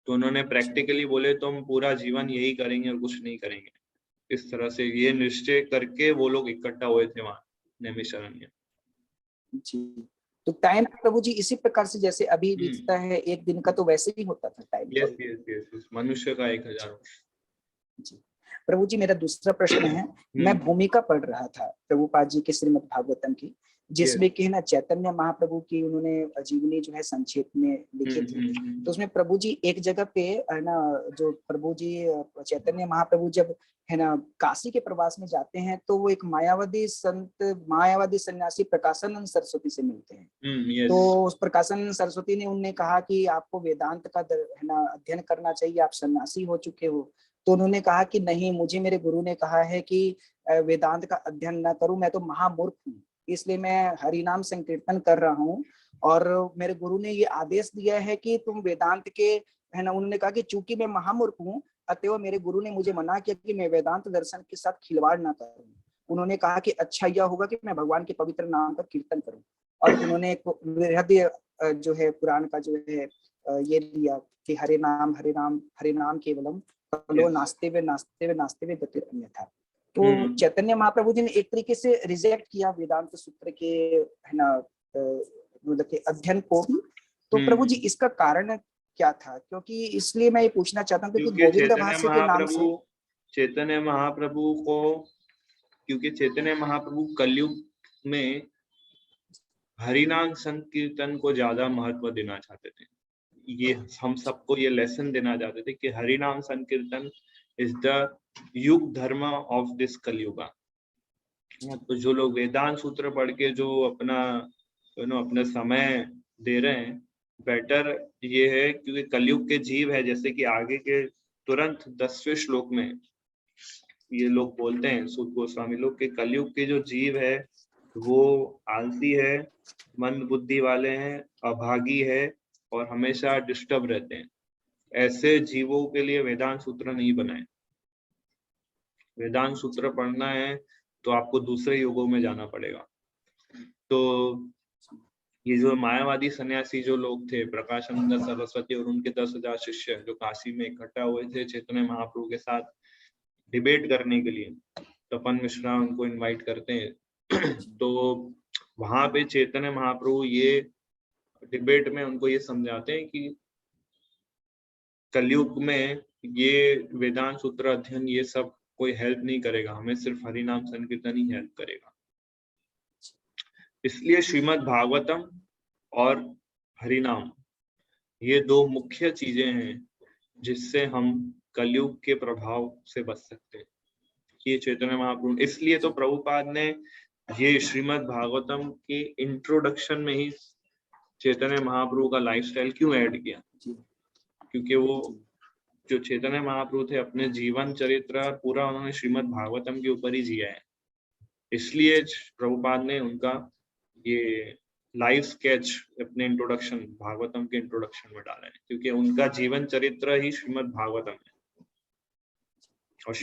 तो उन्होंने प्रैक्टिकली बोले तो हम पूरा जीवन यही करेंगे और कुछ नहीं करेंगे, इस तरह से ये निश्चय करके वो लोग इकट्ठा हुए थे वहां नैमिषारण्य। जी, तो टाइम प्रभु जी इसी प्रकार से जैसे अभी बीतता है 1 दिन का, तो वैसे ही होता था टाइम का। यस यस यस, मनुष्य का 1000 वर्ष। जी प्रभु जी, मेरा दूसरा प्रश्न है, मैं भूमिका पढ़ रहा था प्रभुपाद जी के श्रीमद् भागवतम की, जिसमें कि ना चैतन्य महाप्रभु की उन्होंने जीवनी जो है संक्षेप में लिखी थी। तो उसमें प्रभु जी एक जगह पे है ना, जो प्रभु जी चैतन्य महाप्रभु जब है ना काशी के प्रवास में जाते हैं, तो वो एक मायावादी संत, मायावादी सन्यासी प्रकाशानंद सरस्वती से मिलते हैं। तो उस प्रकाशानंद सरस्वती ने उन्हें कहा कि आपको वेदांत का है ना अध्ययन करना चाहिए, आप सन्यासी हो चुके हो। तो उन्होंने कहा कि नहीं, मुझे मेरे गुरु ने कहा है कि वेदांत का अध्ययन ना करूं, मैं तो महामूर्ख हूँ, इसलिए मैं हरिनाम संकीर्तन कर रहा हूँ। और मेरे गुरु ने ये आदेश दिया है कि तुम वेदांत के, है ना, उन्होंने कहा कि चूंकि मैं महामूर्ख हूँ, अतएव मेरे गुरु ने मुझे मना किया कि मैं वेदांत दर्शन के साथ खिलवाड़ ना करूं। उन्होंने कहा कि अच्छा यह होगा कि मैं भगवान के पवित्र नाम का कीर्तन करूं। और उन्होंने एक जो है पुराण का जो है ये लिया कि हरे नाम केवलम कलो नास्ते वे गतिर अन्यथा। तो चैतन्य महाप्रभु जी ने एक तरीके से रिजेक्ट किया वेदांत सूत्र के, है ना, मतलब के अध्ययन को भी। तो प्रभु जी इसका कारण क्या था? क्योंकि इसलिए मैं ये पूछना चाहता हूँ क्योंकि गोविंद भाष्य के नाम से चैतन्य महाप्रभु को, क्योंकि चैतन्य महाप्रभु कलयुग में हरिनाम संकीर्तन को ज्यादा महत्व देना चाहते थे। ये हम सबको ये लेसन देना चाहते थे कि हरिनाम संकीर्तन इज द युग धर्म ऑफ दिस कलयुगा। तो जो लोग वेदांत सूत्र पढ़ के जो अपना समय दे रहे हैं, बेटर ये है, क्योंकि कलयुग के जीव है, जैसे कि आगे के तुरंत 10वें श्लोक में ये लोग बोलते हैं, सूत गोस्वामी लोग, के कलयुग के जो जीव है वो आलसी है, मंद बुद्धि वाले हैं, अभागी है और हमेशा डिस्टर्ब रहते हैं। ऐसे जीवों के लिए वेदांत सूत्र नहीं बनाए। वेदांत सूत्र पढ़ना है तो आपको दूसरे युगों में जाना पड़ेगा। तो ये जो मायावादी सन्यासी जो लोग थे, प्रकाशानंद सरस्वती और उनके 10,000 शिष्य जो काशी में इकट्ठा हुए थे चैतन्य महाप्रभु के साथ डिबेट करने के लिए, तपन मिश्रा उनको इनवाइट करते हैं। तो वहां पे चैतन्य महाप्रभु ये डिबेट में उनको ये समझाते हैं कि कलयुग में ये वेदांत सूत्र अध्ययन ये सब कोई हेल्प नहीं करेगा, हमें सिर्फ हरिनाम संकीर्तन ही हेल्प करेगा। इसलिए श्रीमद् भागवतम और हरिनाम ये 2 मुख्य चीजें हैं जिससे हम कलयुग के प्रभाव से बच सकते हैं। ये चैतन्य महाप्रभु, इसलिए तो प्रभुपाद ने ये श्रीमद् भागवतम के इंट्रोडक्शन में ही चैतन्य महाप्रभु का लाइफस्टाइल क्यों ऐड किया, क्योंकि वो जो चैतन्य महाप्रभु थे अपने जीवन चरित्र पूरा उन्होंने श्रीमद् भागवतम के ऊपर ही जिया है। इसलिए प्रभुपाद ने उनका ये लाइव स्केच अपने इंट्रोडक्शन, भागवतम के इंट्रोडक्शन में डाला है, क्योंकि उनका जीवन चरित्र ही श्रीमद् भागवतम है। और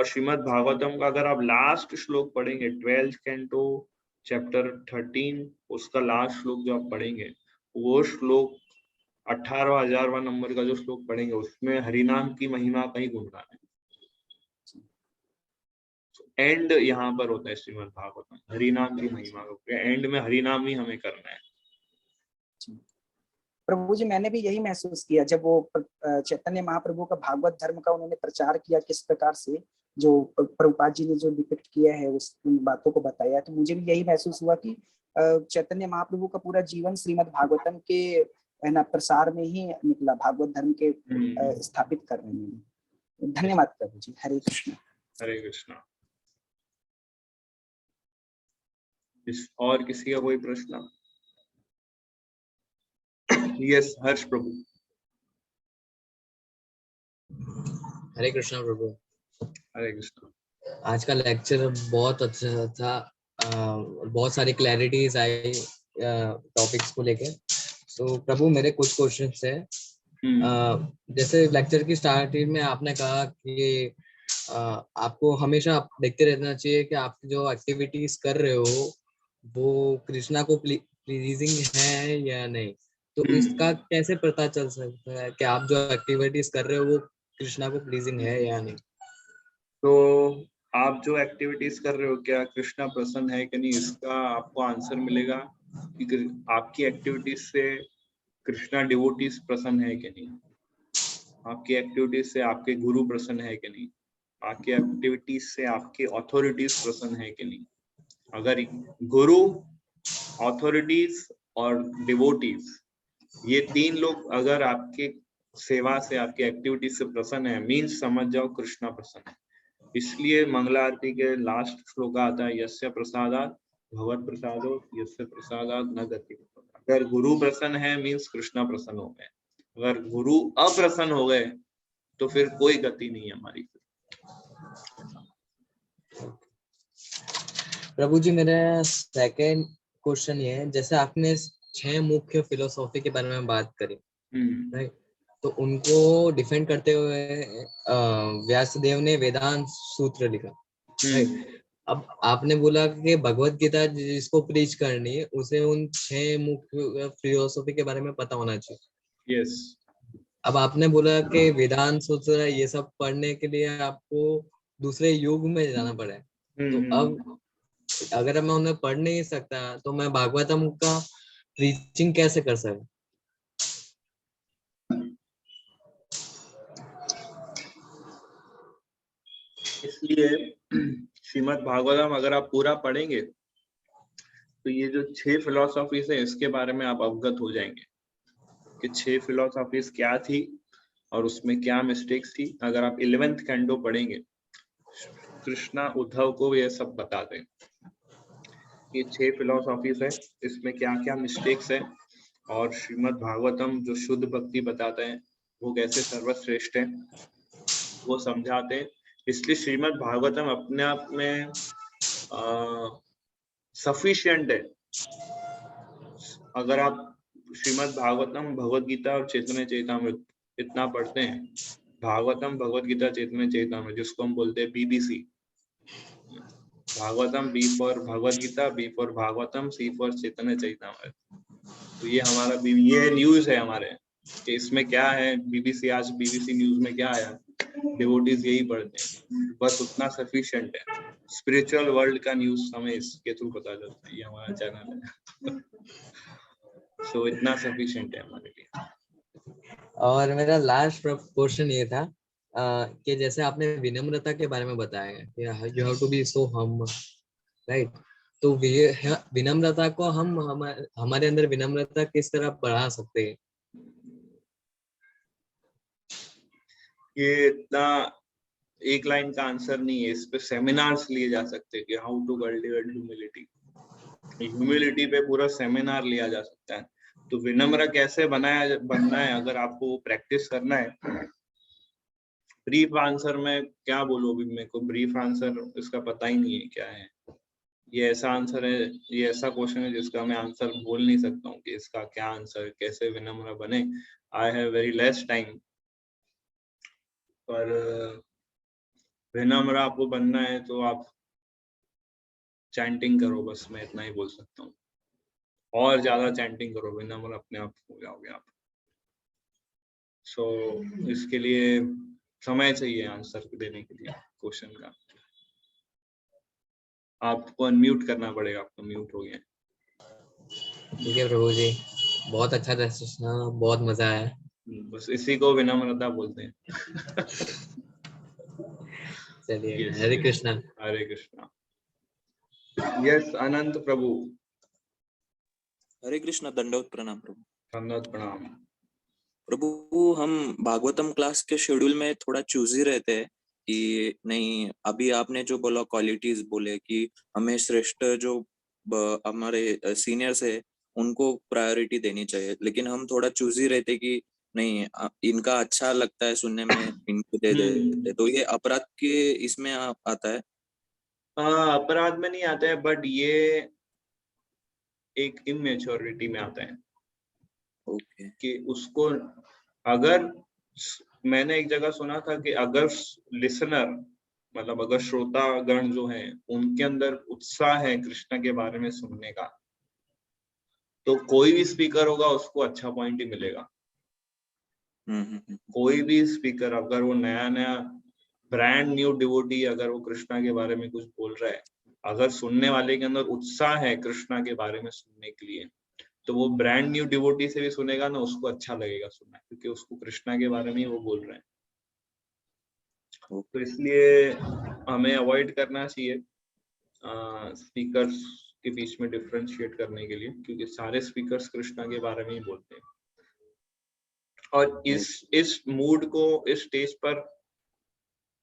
श्रीमद् भागवतम का अगर आप लास्ट श्लोक पढ़ेंगे, 12th कैंटो चैप्टर 13, उसका लास्ट श्लोक जो आप पढ़ेंगे, वो श्लोक 18,000वां नंबर का जो श्लोक पढ़ेंगे, उसमें हरिनाम की महिमा का ही गुणगान है। एंड यहाँ पर होता है श्रीमद् भागवतम, हरिनाम की महिमा का एंड में हरिनाम ही हमें करना है। प्रभु जी मैंने भी यही महसूस किया जब वो चैतन्य महाप्रभु का भागवत धर्म का उन्होंने प्रचार किया, किस प्रकार से जो प्रभुपाद जी ने जो डिपिक्ट किया है उस उन बातों को बताया, तो मुझे भी यही महसूस हुआ कि चैतन्य महाप्रभु का पूरा जीवन श्रीमद् भागवतम के है ना प्रसार में ही निकला, भागवत धर्म के स्थापित करने में। धन्यवाद प्रभु जी। हरे कृष्ण। हरे कृष्णा। और किसी का कोई प्रश्न? यस हर्ष प्रभु। हरे कृष्णा प्रभु। हरे कृष्णा। आज का लेक्चर बहुत अच्छा था, बहुत सारी क्लैरिटीज आई टॉपिक्स को लेके। तो प्रभु मेरे कुछ क्वेश्चंस है। जैसे लेक्चर की स्टार्टिंग में आपने कहा कि आपको हमेशा आप देखते रहना चाहिए कि आप जो एक्टिविटीज कर रहे हो वो कृष्णा को प्लीजिंग है या नहीं। तो इसका कैसे पता चल सकता है कि आप जो एक्टिविटीज कर रहे हो वो कृष्णा को प्लीजिंग है या नहीं? तो आप जो एक्टिविटीज कर रहे हो क्या कृष्णा प्रसन्न है कि नहीं, इसका आपको आंसर मिलेगा कि आपकी एक्टिविटीज से कृष्णा डिवोटीज प्रसन्न है कि नहीं, आपकी एक्टिविटीज से आपके गुरु प्रसन्न है कि नहीं, आपकी एक्टिविटीज से आपके अथॉरिटीज प्रसन्न है कि नहीं। अगर गुरु, अथॉरिटीज और डिवोटीज ये तीन लोग अगर आपके सेवा से आपकी एक्टिविटीज से प्रसन्न है, मीन्स समझ जाओ कृष्णा प्रसन्न है। इसलिए मंगला आरती के लास्ट श्लोक आता है यस्य प्रसादात् भगवत प्रसादो यस्य प्रसादात् न गति। अगर गुरु प्रसन्न है मीन्स कृष्णा प्रसन्न हो गए, अगर गुरु अप्रसन्न हो गए तो फिर कोई गति नहीं है हमारी। प्रभु जी मेरा सेकंड क्वेश्चन ये है, जैसे आपने 6 मुख्य फिलोसॉफी के बारे में बात करी, राइट? तो उनको डिफेंड करते हुए व्यासदेव ने वेदांत सूत्र लिखा, राइट? अब आपने बोला कि भगवत गीता जिसको प्रीच करनी है उसे उन 6 मुख्य फिलोसॉफी के बारे में पता होना चाहिए। यस। अब आपने बोला कि वेदांत सूत्र ये सब पढ़ने के लिए आपको दूसरे युग में जाना पड़ा है। तो अब अगर मैं उन्हें पढ़ नहीं सकता तो मैं भागवतम का प्रीचिंग कैसे कर सकता? इसलिए श्रीमद् भागवतम अगर आप पूरा पढ़ेंगे तो ये जो 6 फिलोसॉफीज है इसके बारे में आप अवगत हो जाएंगे कि 6 फिलोसॉफीज क्या थी और उसमें क्या मिस्टेक्स थी। अगर आप 11th कैंडो पढ़ेंगे, कृष्णा उद्धव को ये सब बताते हैं, ये 6 फिलोसॉफीज है, इसमें क्या क्या मिस्टेक्स है, और श्रीमद् भागवतम जो शुद्ध भक्ति बताते हैं वो कैसे सर्वश्रेष्ठ है वो समझाते हैं। इसलिए श्रीमद् भागवतम अपने आप में सफिशिएंट है। अगर आप श्रीमद् भागवतम, भगवद गीता और चैतन्य चैतामृत इतना पढ़ते हैं, भागवतम, भगवद गीता, चैतन्य चैतामृत जिसको हम बोलते हैं BBC, Bhagavatam B for Bhagavad Gita, B for Bhagavatam, C for Chaitanya Charitamrita. तो ये हमारा ये न्यूज है हमारे कि इसमें क्या है, बीबीसी आज बीबीसी न्यूज में क्या आया, डिवोटीज यही पढ़ते हैं, बस उतना सफिशिएंट है। स्पिरिचुअल वर्ल्ड का न्यूज हमें इसके थ्रू पता चलता है, ये हमारा चैनल है। सो इतना सफिशिएंट है हमारे लिए। और मेरा लास्ट क्वेश्चन ये था कि जैसे आपने विनम्रता के बारे में बताया कि you have to be so humble, right? तो विनम्रता को हम हमारे अंदर विनम्रता किस तरह बढ़ा सकते हैं? ये इतना एक लाइन का आंसर नहीं है, इस पे सेमिनार्स लिए जा सकते हैं कि how to cultivate humility. Humility पे पूरा सेमिनार लिया जा सकता है। तो विनम्र कैसे बनना है, अगर आपको प्रैक्टिस करना है। ब्रीफ आंसर में क्या बोलूं, अभी मेरे को ब्रीफ आंसर इसका पता ही नहीं है क्या है। ये ऐसा आंसर है, ये ऐसा क्वेश्चन है जिसका मैं आंसर बोल नहीं सकता हूँ कि इसका क्या आंसर, कैसे विनम्र बने। I have very less time, पर विनम्र आपको बनना है तो आप चैंटिंग करो, बस मैं इतना ही बोल सकता हूँ। और ज्यादा चैंटिंग करो, विनम्र अपने आप हो जाओगे आप। सो इसके लिए समय चाहिए आंसर देने के लिए क्वेश्चन का। आपको अनम्यूट करना पड़ेगा, आपका म्यूट हो गया। ठीक है प्रभु जी, बहुत अच्छा था, बहुत मजा आया। बस इसी को विनम्रता बोलते हैं। चलिए, Yes. हरे कृष्णा। हरे कृष्णा। यस, अनंत प्रभु। हरे कृष्णा, दंडवत प्रणाम प्रभु। दंडवत प्रणाम। प्रभु, हम भागवतम क्लास के शेड्यूल में थोड़ा चूजी रहते हैं कि नहीं, अभी आपने जो बोला क्वालिटीज बोले कि हमें श्रेष्ठ जो हमारे सीनियर्स है उनको प्रायोरिटी देनी चाहिए, लेकिन हम थोड़ा चूजी रहते कि नहीं, इनका अच्छा लगता है सुनने में, इनको दे देते। तो ये अपराध के इसमें आता है? अपराध में नहीं आता है, बट ये एक इमेच्योरिटी में आता है। ओके। कि उसको, अगर मैंने एक जगह सुना था कि अगर लिसनर मतलब अगर श्रोतागण जो हैं उनके अंदर उत्साह है कृष्ण के बारे में सुनने का, तो कोई भी स्पीकर होगा उसको अच्छा पॉइंट ही मिलेगा। कोई भी स्पीकर अगर वो नया नया ब्रांड न्यू डिवोटी अगर वो कृष्णा के बारे में कुछ बोल रहा है, अगर सुनने वाले के अंदर उत्साह है कृष्णा के बारे में सुनने के लिए, तो वो ब्रांड न्यू डिवोटी से भी सुनेगा ना, उसको अच्छा लगेगा सुनना, क्योंकि उसको कृष्णा के बारे में ही वो बोल रहे हैं। तो इसलिए हमें अवॉइड करना चाहिए स्पीकर्स के बीच में डिफरेंशिएट करने के लिए, क्योंकि सारे स्पीकर्स कृष्णा के बारे में ही बोलते हैं। और इस मूड को, इस स्टेज पर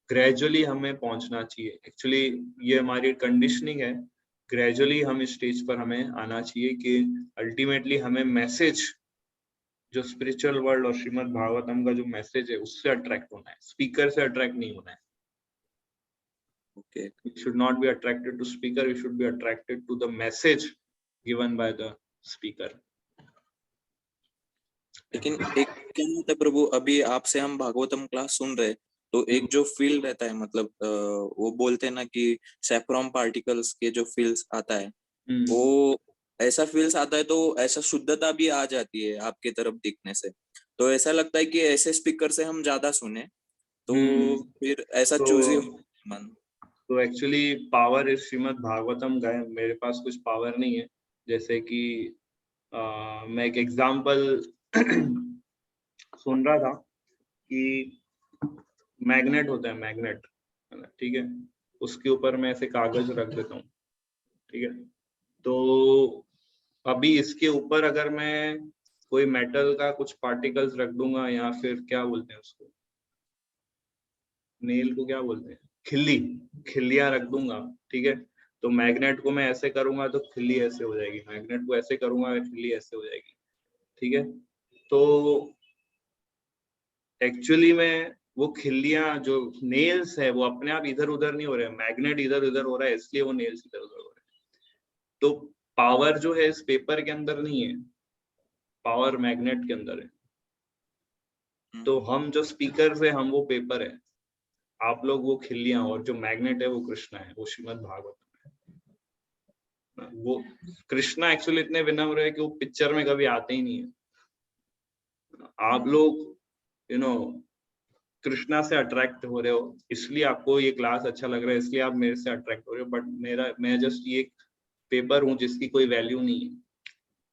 ग्रेजुअली हमें पहुंचना चाहिए। एक्चुअली ये हमारी कंडीशनिंग है, ग्रेजुअली हम इस स्टेज पर हमें आना चाहिए कि अल्टीमेटली हमें मैसेज जो स्पिरिचुअल वर्ल्ड और श्रीमद् भागवतम का जो मैसेज है उससे अट्रैक्ट होना है, स्पीकर से अट्रैक्ट नहीं होना है। Okay. We should not be attracted to speaker, we should be attracted to the message given by the speaker. लेकिन एक क्या होता है प्रभु, अभी आपसे हम भागवतम क्लास सुन रहे, तो एक जो फील रहता है, मतलब वो बोलते हैं ना कि सैफ्रॉन पार्टिकल्स के जो फील्स आता है, वो ऐसा फील्स आता है, तो ऐसा शुद्धता भी आ जाती है आपके तरफ दिखने से। तो ऐसा लगता है कि ऐसे स्पीकर से हम ज्यादा सुने, तो फिर ऐसा चूजी मन। तो एक्चुअली पावर इस श्रीमद् भागवतम का है, मेरे पास कुछ पावर नहीं है। जैसे कि मैं एक एग्जांपल सुन रहा था कि मैग्नेट होता है, मैग्नेट, ठीक है, उसके ऊपर मैं ऐसे कागज रख देता हूँ, ठीक है, तो अभी इसके ऊपर अगर मैं कोई मेटल का कुछ पार्टिकल्स रख दूंगा, या फिर क्या बोलते हैं उसको, नेल को क्या बोलते हैं, खिल्लियां रख दूंगा, ठीक है, तो मैग्नेट को मैं ऐसे करूंगा तो खिल्ली ऐसे हो जाएगी, मैग्नेट को ऐसे करूंगा खिल्ली ऐसे हो जाएगी, ठीक है। तो एक्चुअली में वो खिल्लियां जो नेल्स है वो अपने आप इधर उधर नहीं हो रहे, मैग्नेट इधर उधर हो रहा है, इसलिए वो नेल्स इधर उधर हो रहे हैं। तो पावर जो है इस पेपर के अंदर नहीं है, पावर मैग्नेट के अंदर है। तो हम जो स्पीकर है हम वो पेपर है, आप लोग वो खिल्लियां, और जो मैग्नेट है वो कृष्णा है, वो श्रीमद् भागवत है। वो कृष्णा एक्चुअली इतने विनम्र है कि वो पिक्चर में कभी आते ही नहीं है। आप लोग यू नो कृष्णा से अट्रैक्ट हो रहे हो, इसलिए आपको ये क्लास अच्छा लग रहा है, इसलिए आप मेरे से अट्रैक्ट हो रहे हो, बट मैं जस्ट ये पेपर हूँ जिसकी कोई वैल्यू नहीं है।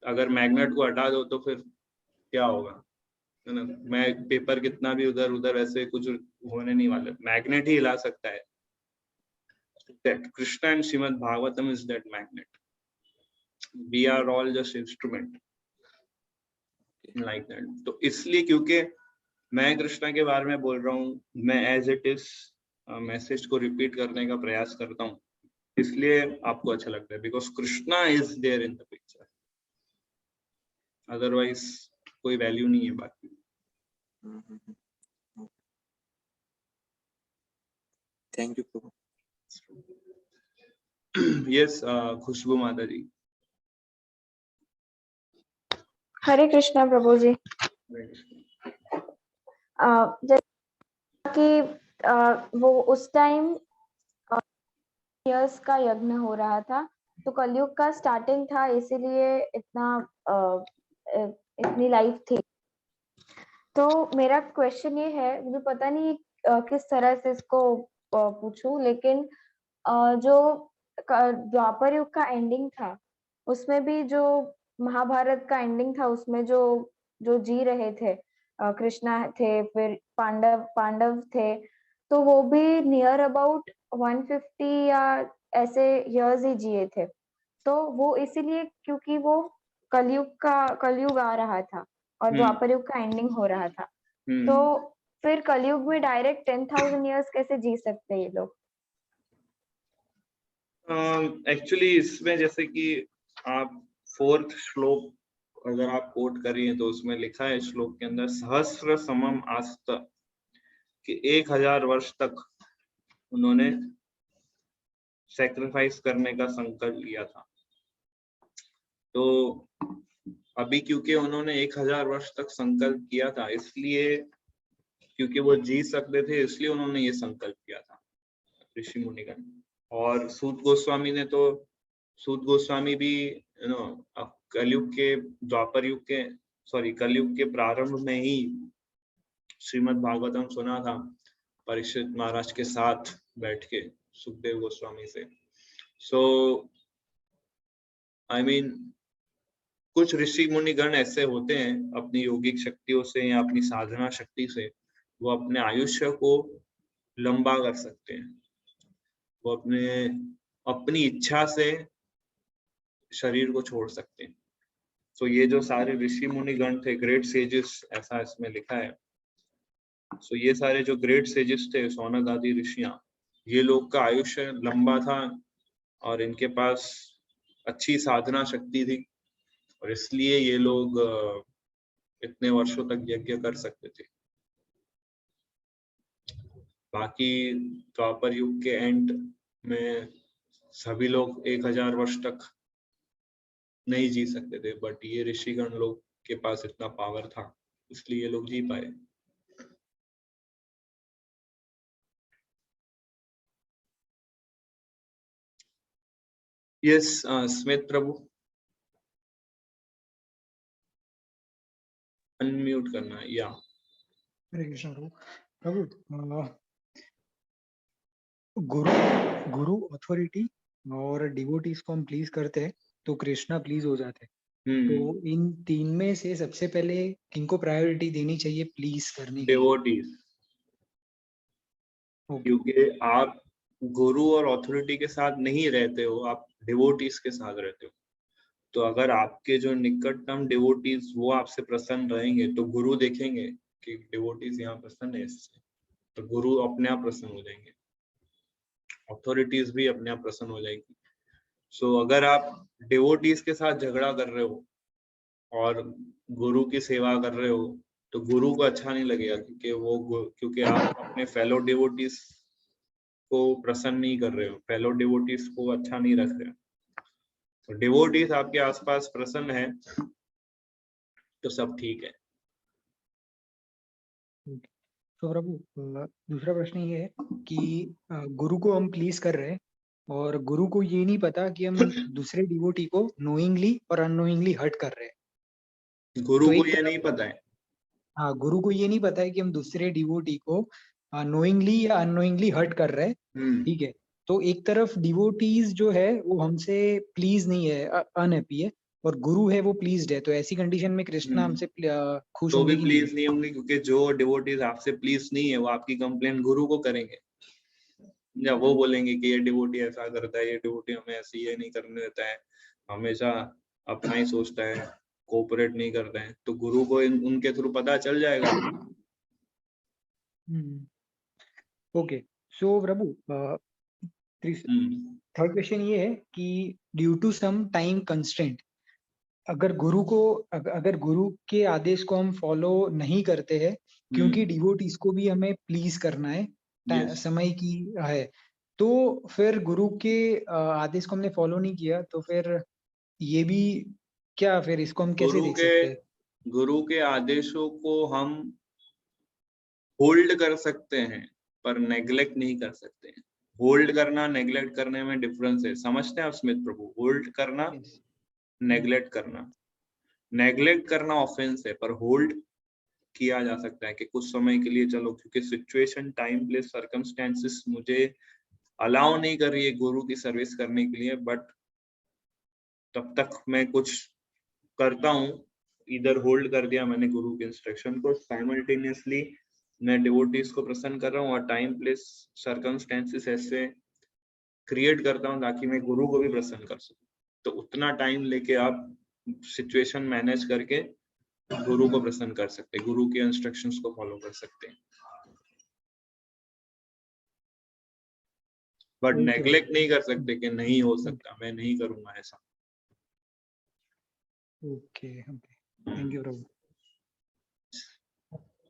अगर मैग्नेट को हटा दो तो फिर क्या होगा, है ना, मैं पेपर कितना भी उधर उधर ऐसे कुछ होने नहीं वाले, मैग्नेट ही हिला सकता है। That Krishna and Srimad Bhagavatam is that magnet. We are all just instrument like that. तो इसलिए क्योंकि मैं कृष्णा के बारे में बोल रहा हूँ, मैं एज इट इज मैसेज को रिपीट करने का प्रयास करता हूँ, इसलिए आपको अच्छा लगता है, because Krishna is there in the picture, otherwise कोई वैल्यू नहीं है बाकी। थैंक यू प्रभु। यस, खुशबू माता जी। हरे कृष्णा प्रभु जी। जैसे कि वो उस टाइम इयर्स का यज्ञ हो रहा था, तो कलयुग का स्टार्टिंग था, इसीलिए इतनी लाइफ थी। तो मेरा क्वेश्चन ये है, मुझे पता नहीं किस तरह से इसको पूछूं, लेकिन जो द्वापर युग का एंडिंग था, उसमें भी जो महाभारत का एंडिंग था, उसमें जो जो जी रहे थे, कृष्णा थे, फिर पांडव थे, तो वो भी नियर अबाउट 150 या ऐसे इयर्स ही जिए थे। तो वो इसीलिए क्योंकि वो कलयुग आ रहा था और द्वापर युग का एंडिंग हो रहा था, तो फिर कलयुग में डायरेक्ट 10,000 इयर्स कैसे जी सकते हैं ये लोग? एक्चुअली इसमें जैसे कि आप 4th श्लोक अगर आप कोट करिए तो उसमें लिखा है श्लोक के अंदर सहस्र समम आस्त, कि 1000 वर्ष तक उन्होंने सैक्रिफाइस करने का संकल्प लिया था। तो अभी क्योंकि उन्होंने 1000 वर्ष तक संकल्प किया था, इसलिए क्योंकि वो जी सकते थे इसलिए उन्होंने ये संकल्प किया था ऋषि मुनिगण। और सूत गोस्वामी भी कलयुग के द्वापर युग के कलयुग के प्रारंभ में ही श्रीमद् भागवतम सुना था परीक्षित महाराज के साथ बैठ के सुखदेव गोस्वामी से। सो आई मीन कुछ ऋषि मुनिगण ऐसे होते हैं अपनी योगिक शक्तियों से या अपनी साधना शक्ति से वो अपने आयुष्य को लंबा कर सकते हैं, वो अपनी इच्छा से शरीर को छोड़ सकते हैं। तो ये जो सारे ऋषि मुनिगण थे, ग्रेट सेजेस ऐसा इसमें लिखा है। सो ये सारे जो ग्रेट सेजेस थे, सौनक आदि ऋषियां, ये लोग का आयुष्य लंबा था और इनके पास अच्छी साधना शक्ति थी और इसलिए ये लोग इतने वर्षों तक यज्ञ कर सकते थे। बाकी द्वापर युग के एंड में सभी लोग 1000 वर्ष तक नहीं जी सकते थे, बट ये ऋषिगण लोग के पास इतना पावर था इसलिए ये लोग जी पाए। यस स्मित प्रभु, अनम्यूट करना है। या हरे कृष्ण प्रभु, गुरु अथॉरिटी और डिवोटीज को हम प्लीज करते हैं तो कृष्णा प्लीज हो जाते हैं। तो इन तीन में से सबसे पहले किनको प्रायोरिटी देनी चाहिए प्लीज करने के? डिवोटीज, क्योंकि आप गुरु और अथॉरिटी के साथ नहीं रहते हो, आप डिवोटीज के साथ रहते हो। तो अगर आपके जो निकटतम डिवोटीज वो आपसे प्रसन्न रहेंगे तो गुरु देखेंगे कि डिवोटीज यहाँ प्रसन्न है इससे, तो गुरु अपने आप प्रसन्न हो जाएंगे, अथॉरिटीज भी अपने आप प्रसन्न हो जाएगी। सो अगर आप डिवोटीज के साथ झगड़ा कर रहे हो और गुरु की सेवा कर रहे हो तो गुरु को अच्छा नहीं लगेगा, क्योंकि आप अपने फेलो डिवोटीज को प्रसन्न नहीं कर रहे हो, फेलो डिवोटीज को अच्छा नहीं रख रहे हो। तो डिवोटीज आपके आसपास प्रसन्न है तो सब ठीक है। तो प्रभु दूसरा प्रश्न ये है कि गुरु को हम प्लीज कर रहे हैं और गुरु को ये नहीं पता कि हम दूसरे डिवोटी को नोइंगली और अननोइंगली हर्ट कर रहे हैं। गुरु को ये नहीं पता है। हाँ, गुरु को ये नहीं पता है कि हम दूसरे डिवोटी को नोइंगली या अननोइंगली हर्ट कर रहे हैं, ठीक है। तो एक तरफ डिवोटीज जो है वो हमसे प्लीज नहीं है, अनहैप्पी है, और गुरु है वो प्लीज्ड है। तो ऐसी कंडीशन में कृष्णा हमसे खुश तो भी होंगे प्लीज नहीं होंगे, क्योंकि जो डिवोटीज आपसे प्लीज नहीं है वो आपकी कंप्लेंट गुरु को करेंगे। या वो बोलेंगे कि ये डिवोटी ऐसा करता है, ये डिवोटी हमें ऐसे ये नहीं करने देता है, हमेशा अपना ही सोचता है, कोऑपरेट नहीं करते हैं। तो गुरु को उनके थ्रू पता चल जाएगा। ओके, सो प्रभु थर्ड क्वेश्चन ये है कि due to some time constraint, अगर गुरु के आदेश को हम फॉलो नहीं करते हैं क्योंकि डिवोटीज को भी हमें प्लीज करना है, समय की है, तो फिर गुरु के आदेश को हमने फॉलो नहीं किया तो फिर ये भी क्या, फिर इसको हम कैसे देख सकते हैं? गुरु के आदेशों को हम होल्ड कर सकते हैं पर नेग्लेक्ट नहीं कर सकते हैं। होल्ड करना नेग्लेक्ट करने में डिफरेंस है, समझते हैं आप स्मित प्रभु? होल्ड करना, नेग्लेक्ट करना, नेग्लेक्ट करना ऑफेंस है, पर होल्ड किया जा सकता है कि कुछ समय के लिए चलो, क्योंकि सिचुएशन, टाइम, प्लेस, सर्कमस्टेंसेस मुझे अलाउ नहीं कर रही है गुरु की सर्विस करने के लिए, बट तब तक मैं कुछ करता हूँ, इधर होल्ड कर दिया मैंने गुरु के इंस्ट्रक्शन को, साइमल्टेनियसली मैं डिवोटीज को प्रसन्न कर रहा हूँ और टाइम प्लेस सर्कमस्टेंसेस ऐसे क्रिएट करता हूँ ताकि मैं गुरु को भी प्रसन्न कर सकूं। तो उतना टाइम लेके आप सिचुएशन मैनेज करके गुरु को प्रसन्न कर सकते हैं, गुरु के इंस्ट्रक्शंस को फॉलो कर सकते हैं, बट नेग्लेक्ट नहीं कर सकते कि नहीं हो सकता, मैं नहीं करूंगा ऐसा। ओके, थैंक यू प्रभु।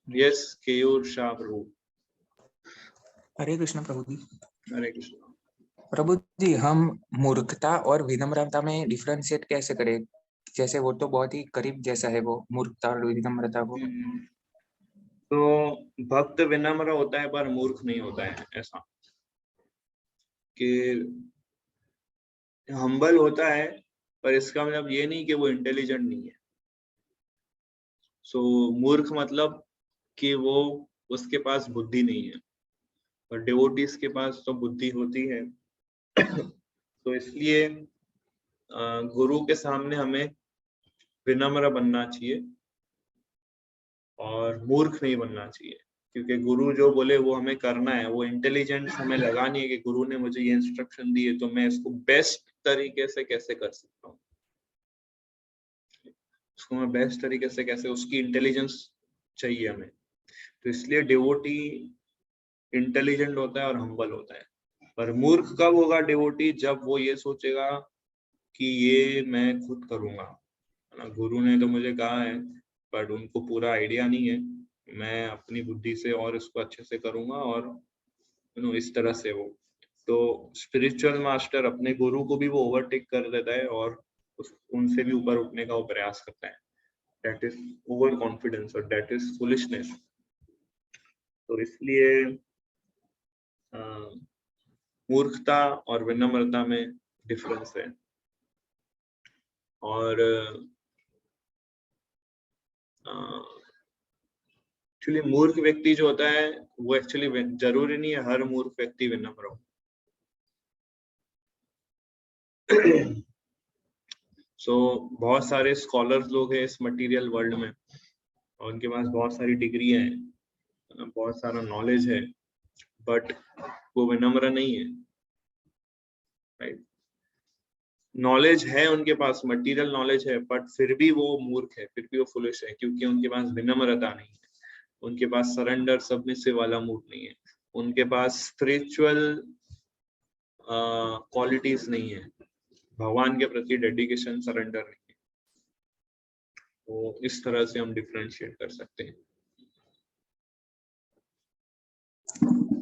यस, केयूर शाह प्रभु। हरे कृष्ण प्रभु जी। हरे कृष्ण प्रभु जी, हम मूर्खता और विनम्रता में डिफरेंशिएट कैसे करें? जैसे वो तो बहुत ही करीब जैसा है, वो मूर्खता और विनम्रता को। तो भक्त विनम्र होता है पर मूर्ख नहीं होता है, ऐसा कि हम्बल होता है पर इसका मतलब ये नहीं कि वो इंटेलिजेंट नहीं है। सो मूर्ख मतलब कि वो उसके पास बुद्धि नहीं है, और डिवोटीज के पास तो बुद्धि होती है। तो इसलिए गुरु के सामने हमें विनम्र बनना चाहिए और मूर्ख नहीं बनना चाहिए, क्योंकि गुरु जो बोले वो हमें करना है। वो इंटेलिजेंस हमें लगानी है कि गुरु ने मुझे ये इंस्ट्रक्शन दी है तो मैं इसको बेस्ट तरीके से कैसे कर सकता हूँ, उसको मैं बेस्ट तरीके से कैसे, उसकी इंटेलिजेंस चाहिए हमें। तो इसलिए डिवोटी इंटेलिजेंट होता है और हम्बल होता है। पर मूर्ख कब होगा डिवोटी? जब वो ये सोचेगा कि ये मैं खुद करूंगा, गुरु ने तो मुझे कहा है, बट उनको पूरा आइडिया नहीं है, मैं अपनी बुद्धि से और इसको अच्छे से करूंगा, और इस तरह से वो तो स्पिरिचुअल मास्टर अपने गुरु को भी वो ओवरटेक कर देता है और उनसे भी ऊपर उठने का वो प्रयास करता है। दैट इज ओवर कॉन्फिडेंस और दैट इज फुलिशनेस। तो इसलिए मूर्खता और विनम्रता में डिफरेंस है। और एक्चुअली मूर्ख व्यक्ति जो होता है वो एक्चुअली जरूरी नहीं है हर मूर्ख व्यक्ति विनम्र हो। सो बहुत सारे स्कॉलर्स लोग हैं इस मटेरियल वर्ल्ड में, और उनके पास बहुत सारी डिग्री है, बहुत सारा नॉलेज है, बट वो विनम्र नहीं है, राइट? नॉलेज है उनके पास, मटेरियल नॉलेज है, बट फिर भी वो मूर्ख है, फिर भी वो फुलिश है, क्योंकि उनके पास विनम्रता नहीं है, उनके पास सरेंडर सबमिसिव वाला मूड नहीं है, उनके पास स्पिरिचुअल क्वालिटीज नहीं है, भगवान के प्रति डेडिकेशन, सरेंडर नहीं है। तो इस तरह से हम डिफरेंशिएट कर सकते हैं।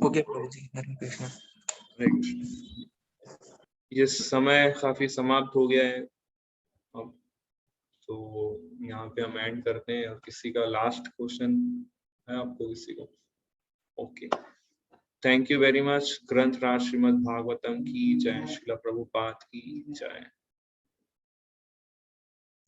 ओके प्रभु जी, हरे कृष्ण। हरे कृष्ण। ये समय काफी समाप्त हो गया है अब, तो यहाँ पे हम एंड करते हैं। और किसी का लास्ट क्वेश्चन है आपको, किसी को? Okay, thank you very much. ग्रंथराज श्रीमद् भागवतम की जय, श्रील प्रभुपाद की जय।